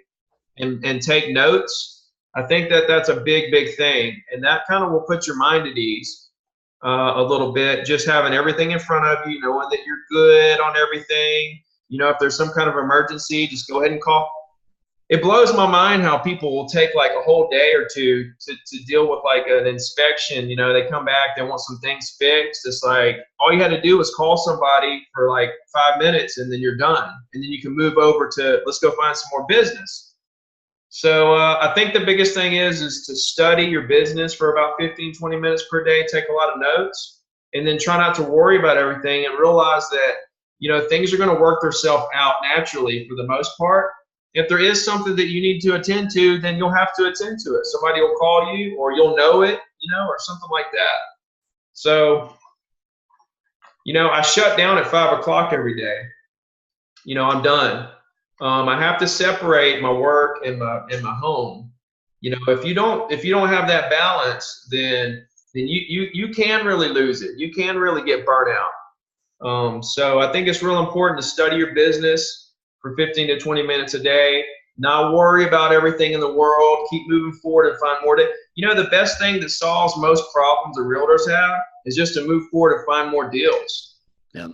[SPEAKER 2] and take notes, I think that that's a big, big thing. And that kind of will put your mind at ease a little bit, just having everything in front of you, knowing that you're good on everything. If there's some kind of emergency, just go ahead and call. It blows my mind how people will take like a whole day or two to deal with like an inspection. They come back, they want some things fixed. It's like all you had to do was call somebody for like 5 minutes and then you're done. And then you can move over to let's go find some more business. So I think the biggest thing is to study your business for about 15, 20 minutes per day, take a lot of notes, and then try not to worry about everything and realize that, things are going to work themselves out naturally for the most part. If there is something that you need to attend to, then you'll have to attend to it. Somebody will call you or you'll know it, or something like that. So, I shut down at 5 o'clock every day. I'm done. I have to separate my work and my home. If you don't have that balance, then you can really lose it. You can really get burnt out. So I think it's real important to study your business for 15 to 20 minutes a day, not worry about everything in the world, keep moving forward and find more. The best thing that solves most problems that realtors have is just to move forward and find more deals.
[SPEAKER 1] Yeah.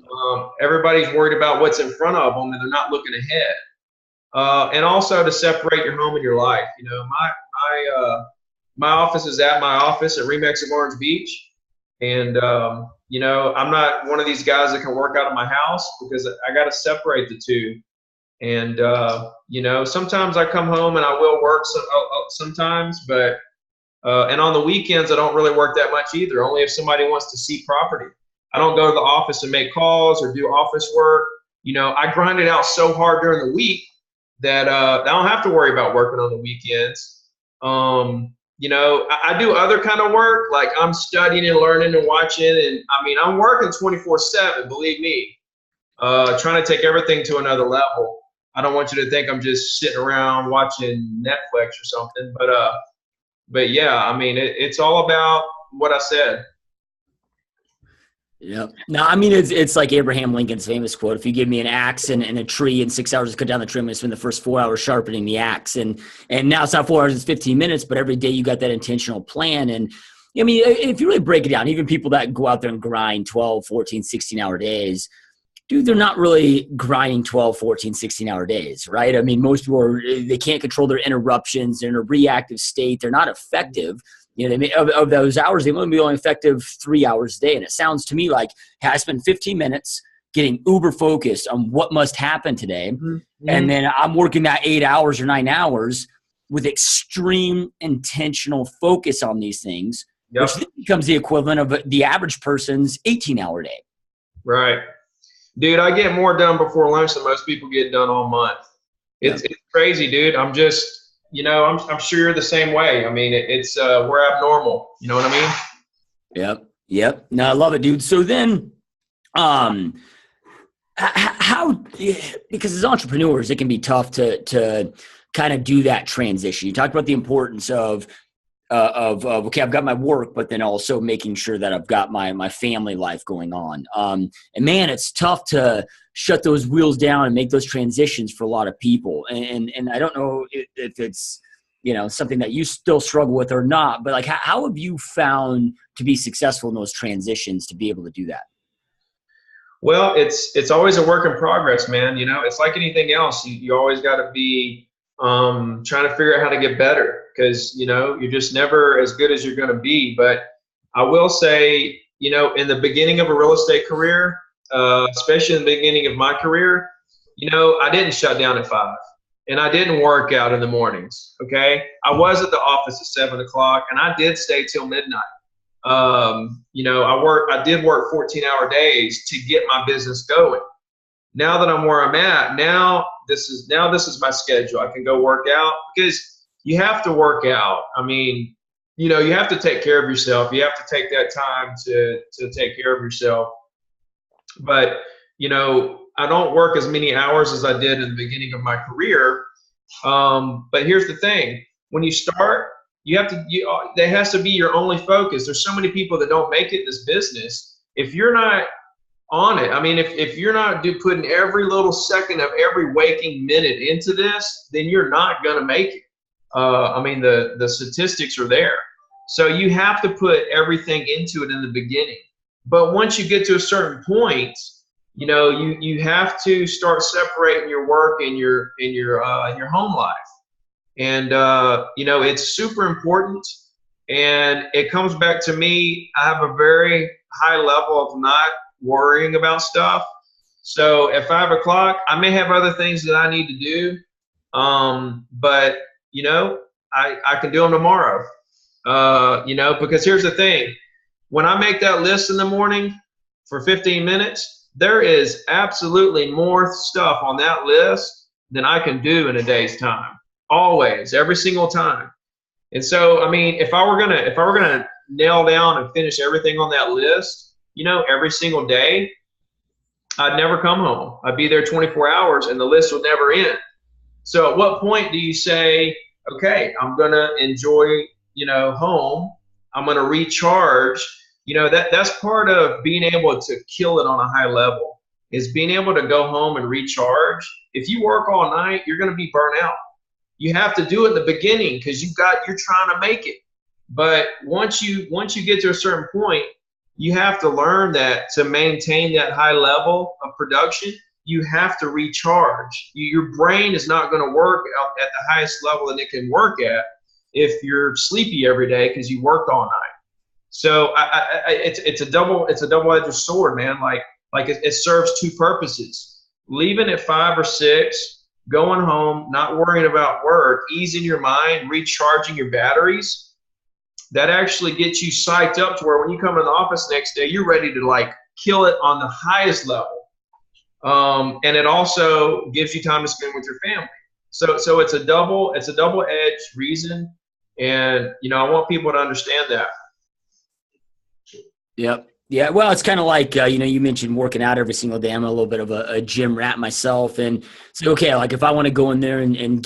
[SPEAKER 2] Everybody's worried about what's in front of them and they're not looking ahead. And also to separate your home and your life. My office is at my office at Remax of Orange Beach. And, I'm not one of these guys that can work out of my house because I got to separate the two. And, sometimes I come home and I will work sometimes, but, and on the weekends, I don't really work that much either, only if somebody wants to see property. I don't go to the office and make calls or do office work. I grind it out so hard during the week that I don't have to worry about working on the weekends. I do other kind of work, like I'm studying and learning and watching, and I'm working 24/7, believe me, trying to take everything to another level. I don't want you to think I'm just sitting around watching Netflix or something, but yeah, it's all about what I said.
[SPEAKER 1] Yeah. No, it's like Abraham Lincoln's famous quote: "If you give me an axe and a tree in 6 hours to cut down the tree, I'm going to spend the first 4 hours sharpening the axe." And now it's not 4 hours; it's 15 minutes. But every day you got that intentional plan. And if you really break it down, even people that go out there and grind 12, 14, 16-hour days, dude, they're not really grinding 12, 14, 16-hour days, right? Most people they can't control their interruptions. They're in a reactive state. They're not effective. They may, of those hours, they might be only effective 3 hours a day. And it sounds to me like, hey, I spend 15 minutes getting uber focused on what must happen today. Mm-hmm. And then I'm working that 8 hours or 9 hours with extreme intentional focus on these things, which then becomes the equivalent of the average person's 18-hour day.
[SPEAKER 2] Right. Dude, I get more done before lunch than most people get done all month. It's crazy, dude. I'm just... I'm sure you're the same way. It's we're abnormal. You know what I mean?
[SPEAKER 1] Yep. No, I love it, dude. So then, how? Because as entrepreneurs, it can be tough to kind of do that transition. You talked about the importance of okay, I've got my work, but then also making sure that I've got my family life going on. And man, it's tough to shut those wheels down and make those transitions for a lot of people. And I don't know if it's, something that you still struggle with or not, but like, how have you found to be successful in those transitions to be able to do that?
[SPEAKER 2] Well, it's always a work in progress, man. It's like anything else. You always got to be trying to figure out how to get better, because you're just never as good as you're going to be. But I will say, in the beginning of a real estate career, especially in the beginning of my career, I didn't shut down at 5 and I didn't work out in the mornings. Okay. I was at the office at 7 o'clock and I did stay till midnight. I did work 14-hour days to get my business going. Now that I'm where I'm at, now this is my schedule. I can go work out because you have to work out. you have to take care of yourself. You have to take that time to take care of yourself. But, I don't work as many hours as I did in the beginning of my career. But here's the thing. When you start, that has to be your only focus. There's so many people that don't make it in this business. If you're not on it, I mean, if you're not putting every little second of every waking minute into this, then you're not going to make it. I mean, the statistics are there. So you have to put everything into it in the beginning. But once you get to a certain point, you have to start separating your work and your home life. And, it's super important. And it comes back to me, I have a very high level of not worrying about stuff. So at 5 o'clock, I may have other things that I need to do. But, I can do them tomorrow. Because here's the thing. When I make that list in the morning for 15 minutes, there is absolutely more stuff on that list than I can do in a day's time. Always, every single time. And so, I mean, if I were gonna nail down and finish everything on that list, every single day, I'd never come home. I'd be there 24 hours and the list would never end. So at what point do you say, okay, I'm gonna enjoy, home. I'm gonna recharge. That's part of being able to kill it on a high level, is being able to go home and recharge. If you work all night, you're gonna be burnt out. You have to do it in the beginning because you're trying to make it. But once you get to a certain point, you have to learn that to maintain that high level of production, you have to recharge. Your brain is not going to work at the highest level that it can work at if you're sleepy every day because you worked all night. So it's a double-edged sword, man. Like it serves two purposes. Leaving at 5 or 6. Going home, not worrying about work, easing your mind, recharging your batteries, that actually gets you psyched up to where when you come in the office next day, you're ready to kill it on the highest level. And it also gives you time to spend with your family. So it's a double-edged reason. And, I want people to understand that.
[SPEAKER 1] Yep. Yeah, well, it's kind of like, you mentioned working out every single day. I'm a little bit of a gym rat myself. And so, okay, if I want to go in there and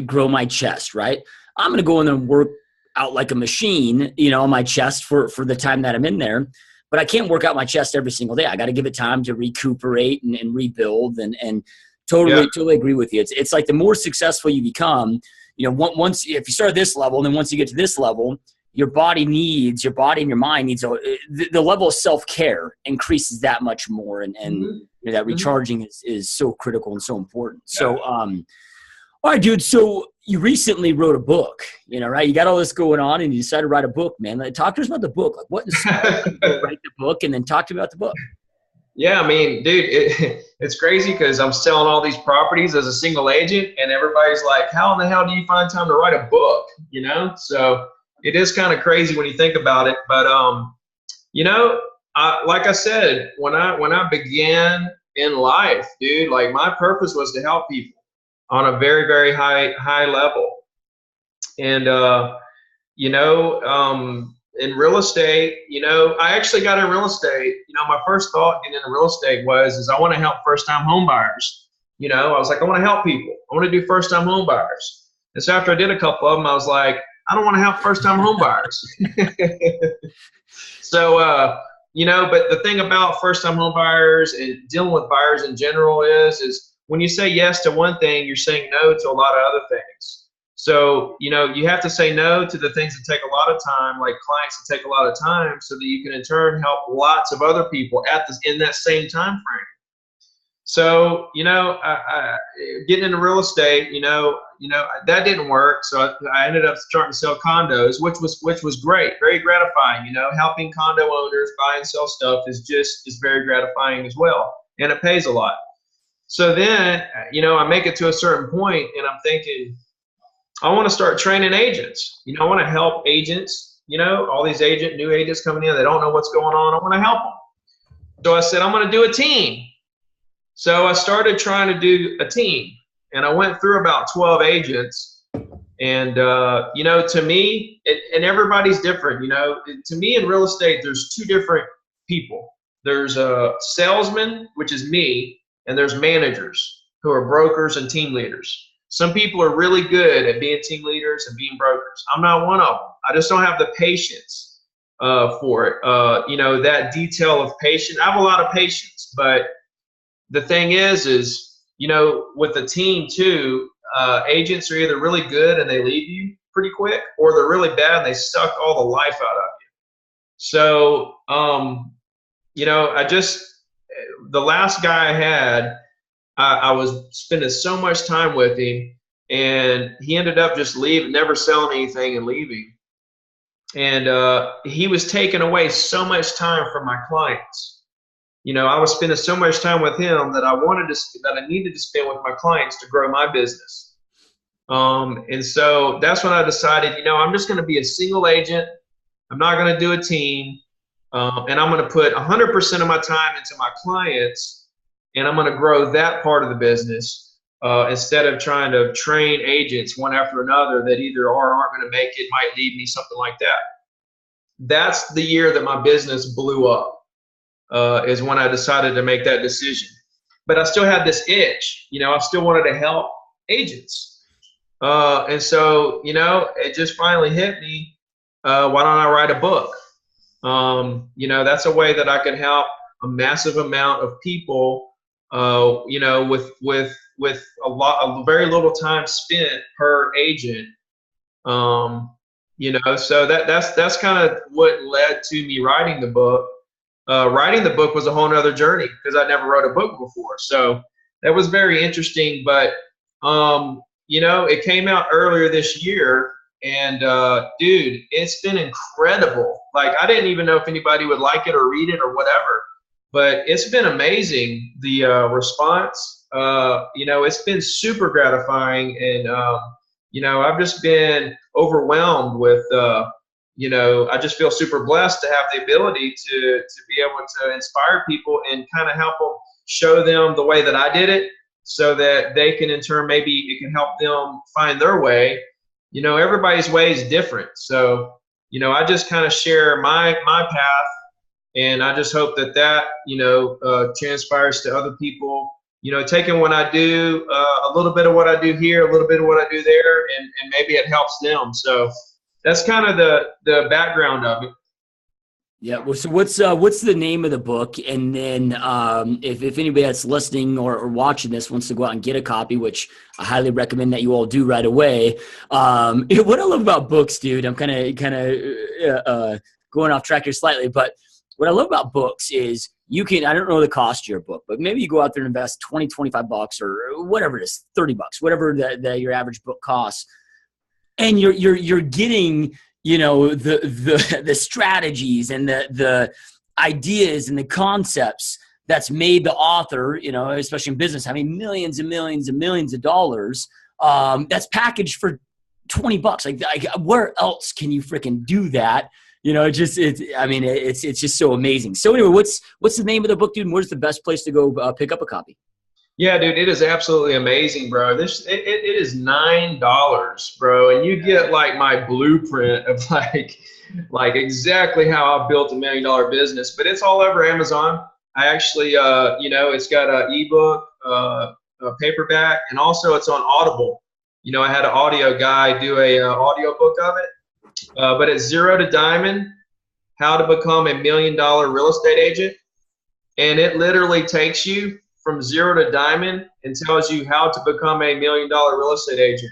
[SPEAKER 1] grow my chest, right? I'm going to go in there and work out like a machine, on my chest for the time that I'm in there. But I can't work out my chest every single day. I got to give it time to recuperate and rebuild and totally agree with you. It's like the more successful you become, once if you start at this level, and then once you get to this level, your body and your mind needs the level of self-care increases that much more. And that recharging is so critical and so important. Yeah. So, all right, dude. So you recently wrote a book, right? You got all this going on and you decided to write a book, man. Talk to us about the book. What inspired you to write the book, and then talk to me about the book.
[SPEAKER 2] Yeah, I mean, dude, it's crazy because I'm selling all these properties as a single agent and everybody's like, how in the hell do you find time to write a book? So it is kind of crazy when you think about it, but like I said, when I began in life, dude, my purpose was to help people on a very, very high level, and in real estate, I actually got in real estate. My first thought getting into real estate was I want to help first-time home buyers. I was like, I want to help people. I want to do first-time home buyers. And so after I did a couple of them, I was like, I don't want to help first-time home buyers. So, but the thing about first-time home buyers and dealing with buyers in general is when you say yes to one thing, you're saying no to a lot of other things. So, you have to say no to the things that take a lot of time, like clients that take a lot of time, so that you can in turn help lots of other people in that same time frame. So, I getting into real estate, that didn't work. So I ended up starting to sell condos, which was great, very gratifying. Helping condo owners buy and sell stuff is very gratifying as well, and it pays a lot. So then, I make it to a certain point, and I'm thinking, I want to start training agents. I want to help agents. All these new agents coming in, they don't know what's going on. I want to help them. So I said, I'm going to do a team. So I started trying to do a team, and I went through about 12 agents, And, you know, to me, and everybody's different, you know, to me in real estate, there's two different people. There's a salesman, which is me, and there's managers who are brokers and team leaders. Some people are really good at being team leaders and being brokers. I'm not one of them. I just don't have the patience for it. You know, that detail of patience. I have a lot of patience, but the thing is, you know, with the team too, agents are either really good and they leave you pretty quick, or they're really bad and they suck all the life out of you. So, you know, the last guy I had, I was spending so much time with him, and he ended up just leaving, never selling anything and leaving. And he was taking away so much time from my clients. You know, I was spending so much time with him that I needed to spend with my clients to grow my business. And so that's when I decided, you know, I'm just going to be a single agent. I'm not going to do a team. And I'm going to put 100% of my time into my clients, and I'm going to grow that part of the business instead of trying to train agents one after another that either are or aren't going to make it, might leave me, something like that. That's the year that my business blew up, is when I decided to make that decision. But I still had this itch, you know, I still wanted to help agents. And so, you know, it just finally hit me, why don't I write a book? You know, that's a way that I can help a massive amount of people, you know, with a very little time spent per agent. You know, so that's kind of what led to me writing the book. Writing the book was a whole nother journey because I never wrote a book before. So that was very interesting. But, you know, it came out earlier this year. And dude, it's been incredible. Like, I didn't even know if anybody would like it or read it or whatever, but it's been amazing, the response. You know, it's been super gratifying. And, you know, I've just been overwhelmed with, you know, I just feel super blessed to have the ability to be able to inspire people and kind of help them, show them the way that I did it, so that they can in turn, maybe it can help them find their way. You know, everybody's way is different. So, you know, I just kind of share my path, and I just hope that, you know, transpires to other people, you know, taking what I do, a little bit of what I do here, a little bit of what I do there, and maybe it helps them. So that's kind of the background of it.
[SPEAKER 1] Yeah. Well, so what's the name of the book? And then if anybody that's listening or watching this wants to go out and get a copy, which I highly recommend that you all do right away. What I love about books, dude, I'm kind of going off track here slightly, but what I love about books is I don't know the cost of your book, but maybe you go out there and invest $20, $25 or whatever it is, $30, whatever that your average book costs. And you're getting, you know, the strategies and the ideas and the concepts that's made the author, you know, especially in business, having millions and millions and millions of dollars, that's packaged for $20. Like where else can you freaking do that? You know, it's just so amazing. So anyway, what's the name of the book, dude? And where's the best place to go pick up a copy?
[SPEAKER 2] Yeah, dude, it is absolutely amazing, bro. It is $9, bro, and you get like my blueprint of like exactly how I built $1 million business. But it's all over Amazon. I actually, you know, it's got an ebook, a paperback, and also it's on Audible. You know, I had an audio guy do a audio book of it. But it's Zero to Diamond: How to Become $1 Million Real Estate Agent, and it literally takes you from zero to diamond and tells you how to become $1 million real estate agent.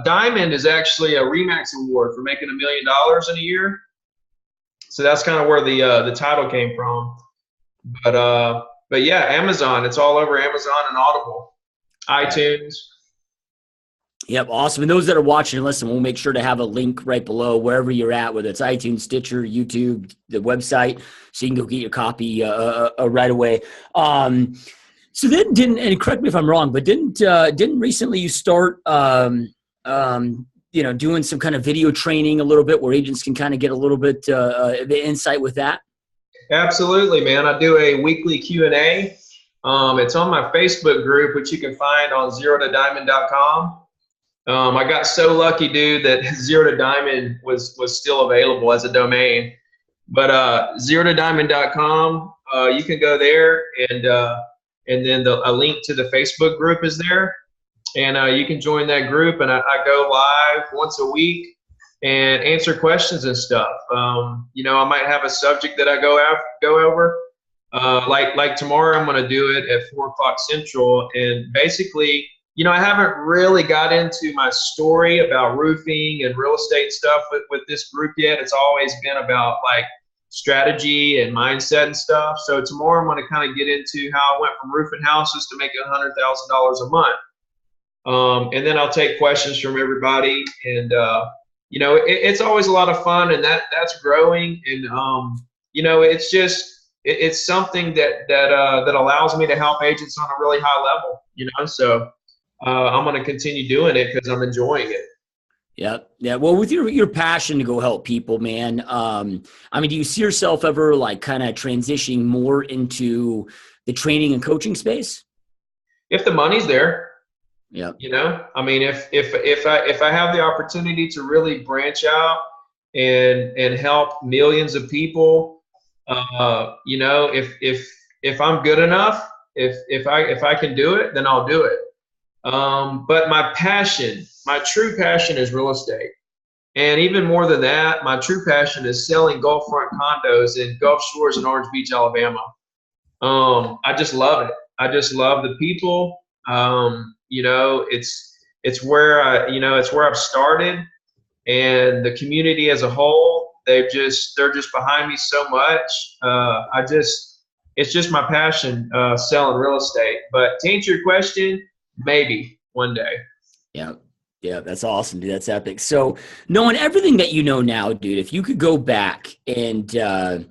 [SPEAKER 2] Diamond is actually a Remax award for making $1 million in a year. So that's kind of where the title came from. But yeah, Amazon, it's all over Amazon and Audible, iTunes.
[SPEAKER 1] Yep, awesome. And those that are watching and listening, we'll make sure to have a link right below wherever you're at, whether it's iTunes, Stitcher, YouTube, the website, so you can go get your copy right away. So then and correct me if I'm wrong, but didn't recently you start you know, doing some kind of video training a little bit where agents can kind of get a little bit of insight with that?
[SPEAKER 2] Absolutely, man. I do a weekly Q&A. It's on my Facebook group, which you can find on zerotodiamond.com. I got so lucky, dude, that Zero to Diamond was still available as a domain. But zerotodiamond.com, you can go there, and then a link to the Facebook group is there, and you can join that group. And I go live once a week and answer questions and stuff. I might have a subject that I go over. Like tomorrow, I'm going to do it at 4 o'clock Central, and basically, I haven't really got into my story about roofing and real estate stuff with this group yet. It's always been about like strategy and mindset and stuff. So tomorrow I'm going to kind of get into how I went from roofing houses to making $100,000 a month. And then I'll take questions from everybody, and it's always a lot of fun, and that's growing, and it's something that allows me to help agents on a really high level. So I'm going to continue doing it because I'm enjoying it.
[SPEAKER 1] Yeah. Yeah. Well, with your passion to go help people, man, do you see yourself ever like kind of transitioning more into the training and coaching space?
[SPEAKER 2] If the money's there.
[SPEAKER 1] Yeah.
[SPEAKER 2] If I have the opportunity to really branch out and help millions of people, if I'm good enough, if I can do it, then I'll do it. But my true passion is real estate. And even more than that, my true passion is selling Gulfront condos in Gulf Shores and Orange Beach, Alabama. I just love it. I just love the people. It's where I've started, and the community as a whole, they're just behind me so much. It's just my passion, selling real estate. But to answer your question, maybe one day.
[SPEAKER 1] Yeah. Yeah. That's awesome, dude. That's epic. So knowing everything that you know now, dude, if you could go back and, to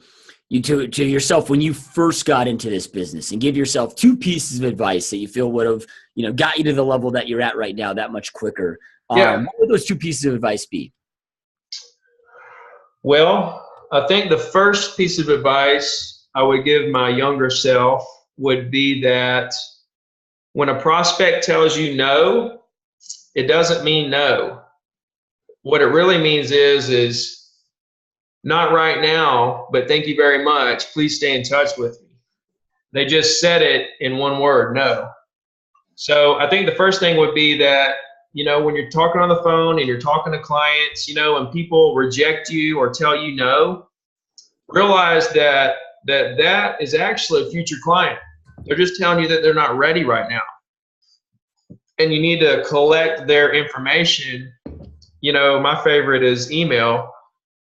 [SPEAKER 1] yourself when you first got into this business and give yourself 2 pieces of advice that you feel would have, got you to the level that you're at right now that much quicker. What would those 2 pieces of advice be?
[SPEAKER 2] Well, I think the first piece of advice I would give my younger self would be that when a prospect tells you no, it doesn't mean no. What it really means is not right now, but thank you very much. Please stay in touch with me. They just said it in one word, no. So I think the first thing would be that, when you're talking on the phone and you're talking to clients, when people reject you or tell you no, realize that is actually a future client. They're just telling you that they're not ready right now. And you need to collect their information. My favorite is email,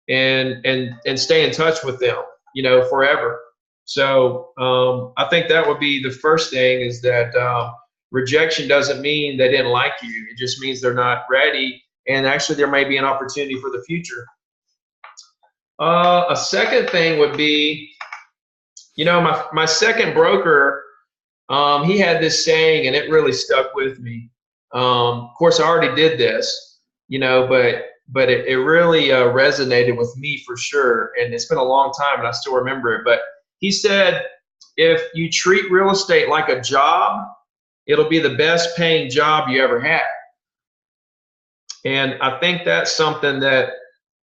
[SPEAKER 2] and stay in touch with them, forever. So I think that would be the first thing, is that rejection doesn't mean they didn't like you. It just means they're not ready. And actually there may be an opportunity for the future. A second thing would be, my second broker, he had this saying, and it really stuck with me. Of course, I already did this, but it really resonated with me for sure. And it's been a long time and I still remember it. But he said, if you treat real estate like a job, it'll be the best paying job you ever had. And I think that's something that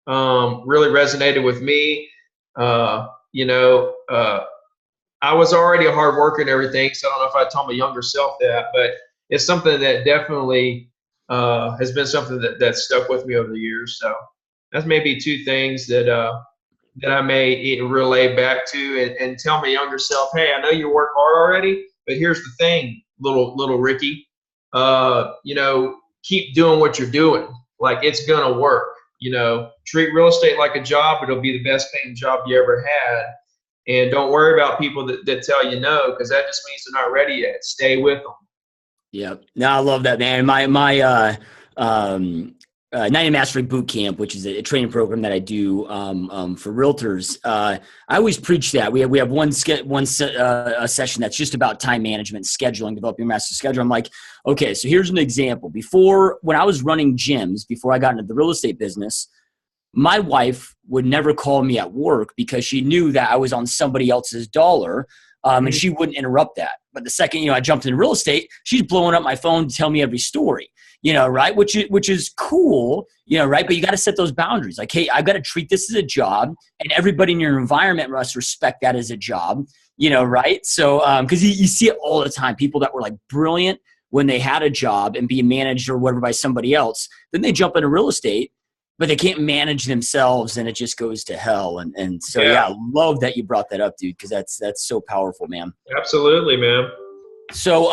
[SPEAKER 2] really resonated with me. I was already a hard worker and everything, so I don't know if I told my younger self that, but it's something that definitely has been something that stuck with me over the years. So that's maybe 2 things that I may relay back to and tell my younger self, hey, I know you work hard already, but here's the thing, little Ricky, keep doing what you're doing. Like, it's going to work. Treat real estate like a job. It'll be the best paying job you ever had. And don't worry about people that tell you no, because that just means they're not ready yet. Stay with them.
[SPEAKER 1] Yeah. No, I love that, man. My 90 Mastery Boot Camp, which is a training program that I do for realtors. I always preach that. We have one session that's just about time management, scheduling, developing a master schedule. I'm like, okay, so here's an example. When I was running gyms, before I got into the real estate business, my wife would never call me at work because she knew that I was on somebody else's dollar. And she wouldn't interrupt that. But the second, you know, I jumped into real estate, she's blowing up my phone to tell me every story, you know, right? Which is cool, you know, right? But you got to set those boundaries. Like, hey, I've got to treat this as a job, and everybody in your environment must respect that as a job, you know, right? So, because you see it all the time, people that were like brilliant when they had a job and being managed or whatever by somebody else, then they jump into real estate, but they can't manage themselves, and it just goes to hell. And so, yeah, I love that you brought that up, dude, because that's so powerful, man.
[SPEAKER 2] Absolutely, man.
[SPEAKER 1] So,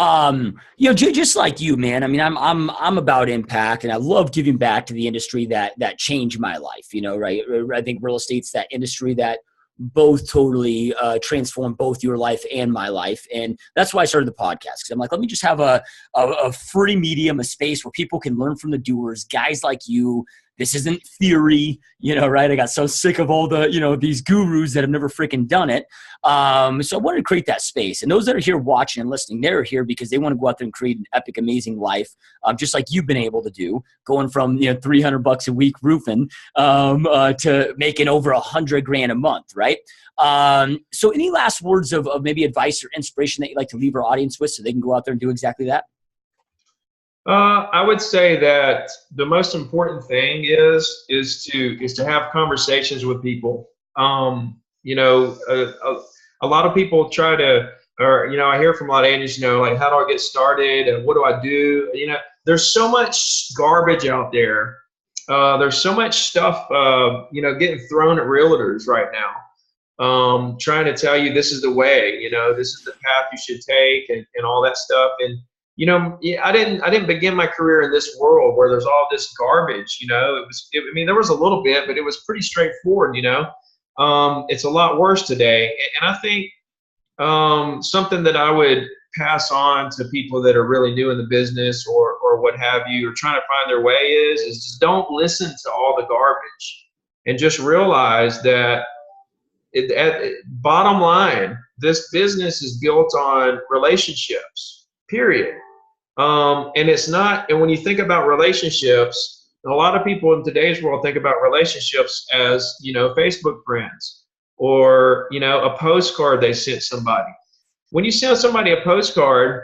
[SPEAKER 1] you know, just like you, man, I mean, I'm about impact, and I love giving back to the industry that changed my life, you know, right? I think real estate's that industry that both totally transformed both your life and my life. And that's why I started the podcast, because I'm like, let me just have a free medium, a space where people can learn from the doers, guys like you. This isn't theory, you know, right? I got so sick of all the, you know, these gurus that have never freaking done it. So I wanted to create that space. And those that are here watching and listening, they're here because they want to go out there and create an epic, amazing life, just like you've been able to do, going from, you know, $300 a week roofing to making over $100,000 a month, right? So any last words of maybe advice or inspiration that you'd like to leave our audience with so they can go out there and do exactly that?
[SPEAKER 2] I would say that the most important thing is to have conversations with people. You know, a lot of people try to, or, you know, I hear from a lot of agents, you know, like, how do I get started and what do I do? You know, there's so much garbage out there. There's so much stuff, you know, getting thrown at realtors right now, trying to tell you this is the way, you know, this is the path you should take, and all that stuff. And you know, I didn't begin my career in this world where there's all this garbage. You know, I mean, there was a little bit, but it was pretty straightforward. You know, it's a lot worse today, and I think something that I would pass on to people that are really new in the business or what have you, or trying to find their way is just don't listen to all the garbage, and just realize that bottom line, this business is built on relationships, period. And it's not, and when you think about relationships, a lot of people in today's world think about relationships as, you know, Facebook friends, or, you know, a postcard they sent somebody. When you send somebody a postcard,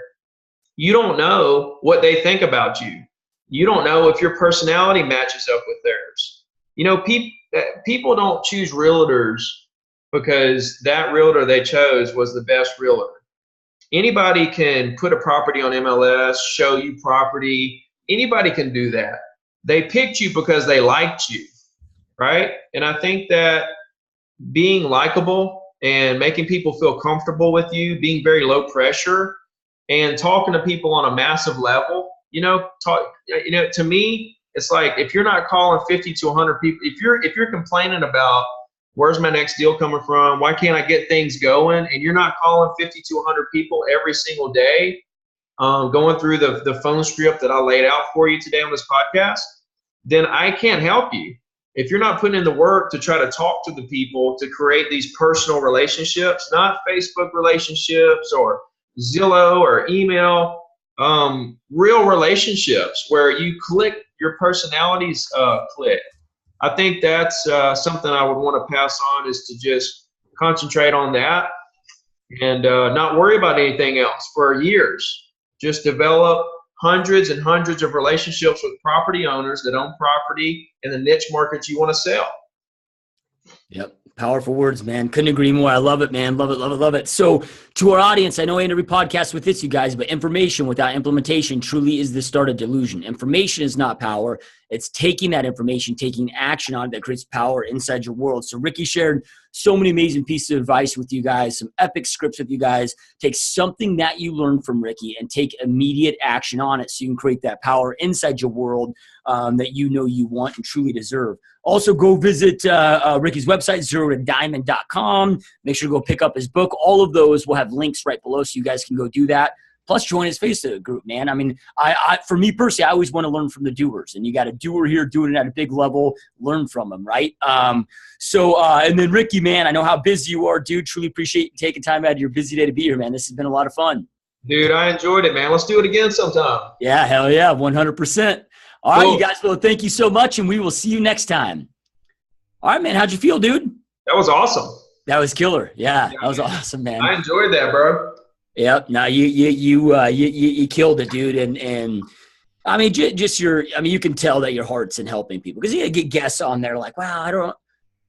[SPEAKER 2] you don't know what they think about you. You don't know if your personality matches up with theirs. You know, people don't choose realtors because that realtor they chose was the best realtor. Anybody can put a property on MLS, show you property. Anybody can do that. They picked you because they liked you, right? And I think that being likable and making people feel comfortable with you, being very low pressure, and talking to people on a massive level, you know, to me, it's like, if you're not calling 50 to 100 people, if you're complaining about where's my next deal coming from, why can't I get things going, and you're not calling 50 to 100 people every single day, going through the phone script that I laid out for you today on this podcast, then I can't help you. If you're not putting in the work to try to talk to the people, to create these personal relationships, not Facebook relationships or Zillow or email, real relationships where you click, your personalities click. I think that's something I would want to pass on, is to just concentrate on that and not worry about anything else for years. Just develop hundreds and hundreds of relationships with property owners that own property in the niche markets you want to sell.
[SPEAKER 1] Yep. Powerful words, man. Couldn't agree more. I love it, man. Love it, love it, love it. So to our audience, I know I end every podcast with this, you guys, but information without implementation truly is the start of delusion. Information is not power. It's taking that information, taking action on it that creates power inside your world. So Ricky shared so many amazing pieces of advice with you guys, some epic scripts with you guys. Take something that you learned from Ricky and take immediate action on it so you can create that power inside your world that you know you want and truly deserve. Also, go visit Ricky's website, zerotodiamond.com. Make sure to go pick up his book. All of those will have links right below so you guys can go do that. Plus, join his Facebook group, man. I mean, for me personally, I always want to learn from the doers. And you got a doer here doing it at a big level. Learn from them, right? And then Ricky, man, I know how busy you are, dude. Truly appreciate you taking time out of your busy day to be here, man. This has been a lot of fun.
[SPEAKER 2] Dude, I enjoyed it, man. Let's do it again sometime.
[SPEAKER 1] Yeah, hell yeah, 100%. All right, you guys, well, thank you so much, and we will see you next time. All right, man, how'd you feel, dude?
[SPEAKER 2] That was awesome.
[SPEAKER 1] That was killer. Yeah,
[SPEAKER 2] Yeah,
[SPEAKER 1] that was awesome, man.
[SPEAKER 2] I enjoyed that, bro.
[SPEAKER 1] Yep. No, you killed it, dude. And I mean, just you can tell that your heart's in helping people because you get guests on there like, wow, I don't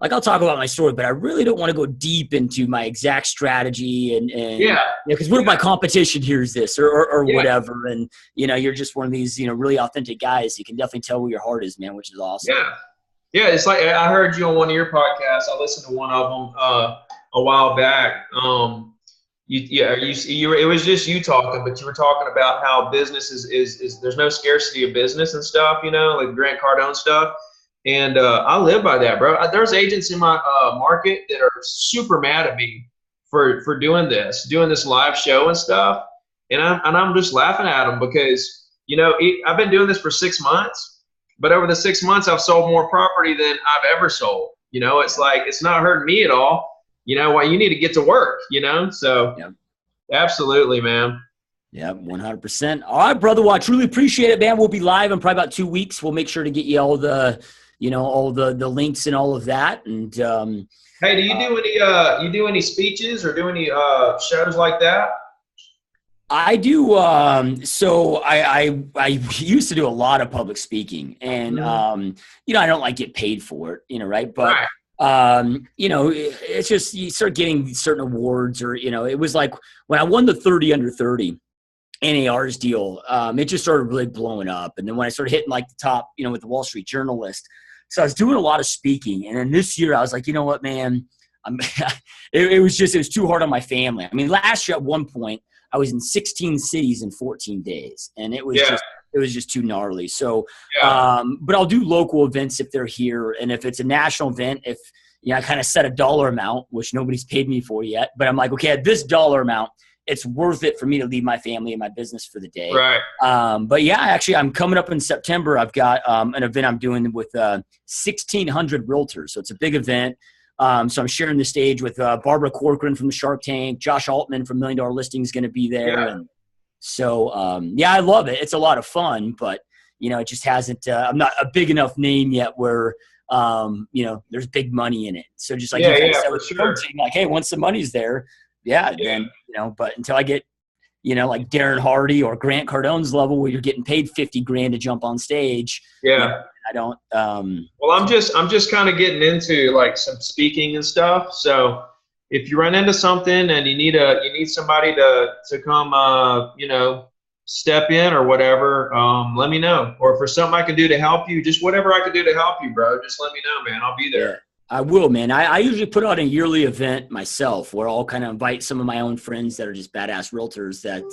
[SPEAKER 1] like, I'll talk about my story, but I really don't want to go deep into my exact strategy and
[SPEAKER 2] Yeah.
[SPEAKER 1] because what if my competition hears this or
[SPEAKER 2] Yeah.
[SPEAKER 1] whatever. And, you're just one of these, really authentic guys. You can definitely tell where your heart is, man, which is awesome.
[SPEAKER 2] Yeah. Yeah. It's like, I heard you on one of your podcasts. I listened to one of them a while back. It was just you talking, but you were talking about how business is there's no scarcity of business and stuff, like Grant Cardone stuff. And I live by that, bro. There's agents in my market that are super mad at me for doing this live show and stuff. And I'm just laughing at them because, I've been doing this for 6 months, but over the 6 months, I've sold more property than I've ever sold. It's like, it's not hurting me at all. Why you need to get to work, so
[SPEAKER 1] Yep.
[SPEAKER 2] Absolutely, man.
[SPEAKER 1] Yeah, 100%. All right, brother. Well, I truly appreciate it, man. We'll be live in probably about 2 weeks. We'll make sure to get you all the, all the links and all of that. And
[SPEAKER 2] hey, do you do any speeches or do any shows like that?
[SPEAKER 1] I do. So I used to do a lot of public speaking, and I don't like get paid for it, right? But
[SPEAKER 2] Right.
[SPEAKER 1] it's just you start getting certain awards, or it was like when I won the 30 under 30 NAR's deal, it just started really blowing up. And then when I started hitting like the top, with the Wall Street Journal list, so I was doing a lot of speaking. And then this year I was like, you know what, man, it was too hard on my family. I mean, last year at one point I was in 16 cities in 14 days, and it was just too gnarly. So, but I'll do local events if they're here. And if it's a national event, if, I kind of set a dollar amount, which nobody's paid me for yet, but I'm like, okay, at this dollar amount, it's worth it for me to leave my family and my business for the day.
[SPEAKER 2] Right.
[SPEAKER 1] But yeah, actually I'm coming up in September. I've got an event I'm doing with 1,600 realtors. So it's a big event. So I'm sharing the stage with Barbara Corcoran from the Shark Tank. Josh Altman from $1 Million Listing is going to be there.
[SPEAKER 2] Yeah.
[SPEAKER 1] And so, I love it. It's a lot of fun, but, it just hasn't I'm not a big enough name yet where, there's big money in it. So just like,
[SPEAKER 2] for sure.
[SPEAKER 1] like, hey, once the money's there, then, but until I get, like Darren Hardy or Grant Cardone's level where you're getting paid $50,000 to jump on stage.
[SPEAKER 2] Yeah.
[SPEAKER 1] I don't.
[SPEAKER 2] Well, I'm just kind of getting into like some speaking and stuff. So if you run into something and you need somebody to come, step in or whatever, let me know. Or if there's something I can do to help you, just whatever I can do to help you, bro, just let me know, man. I'll be there.
[SPEAKER 1] Yeah, I will, man. I usually put on a yearly event myself where I'll kind of invite some of my own friends that are just badass realtors that,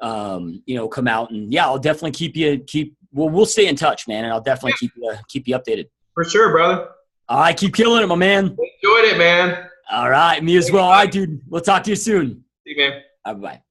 [SPEAKER 1] come out and I'll definitely we'll stay in touch, man. And I'll definitely keep you updated.
[SPEAKER 2] For sure, brother.
[SPEAKER 1] All right. Keep killing it, my man.
[SPEAKER 2] Enjoyed it, man.
[SPEAKER 1] All right. Me as well. All right, dude. We'll talk to you soon.
[SPEAKER 2] See you, man.
[SPEAKER 1] Bye-bye.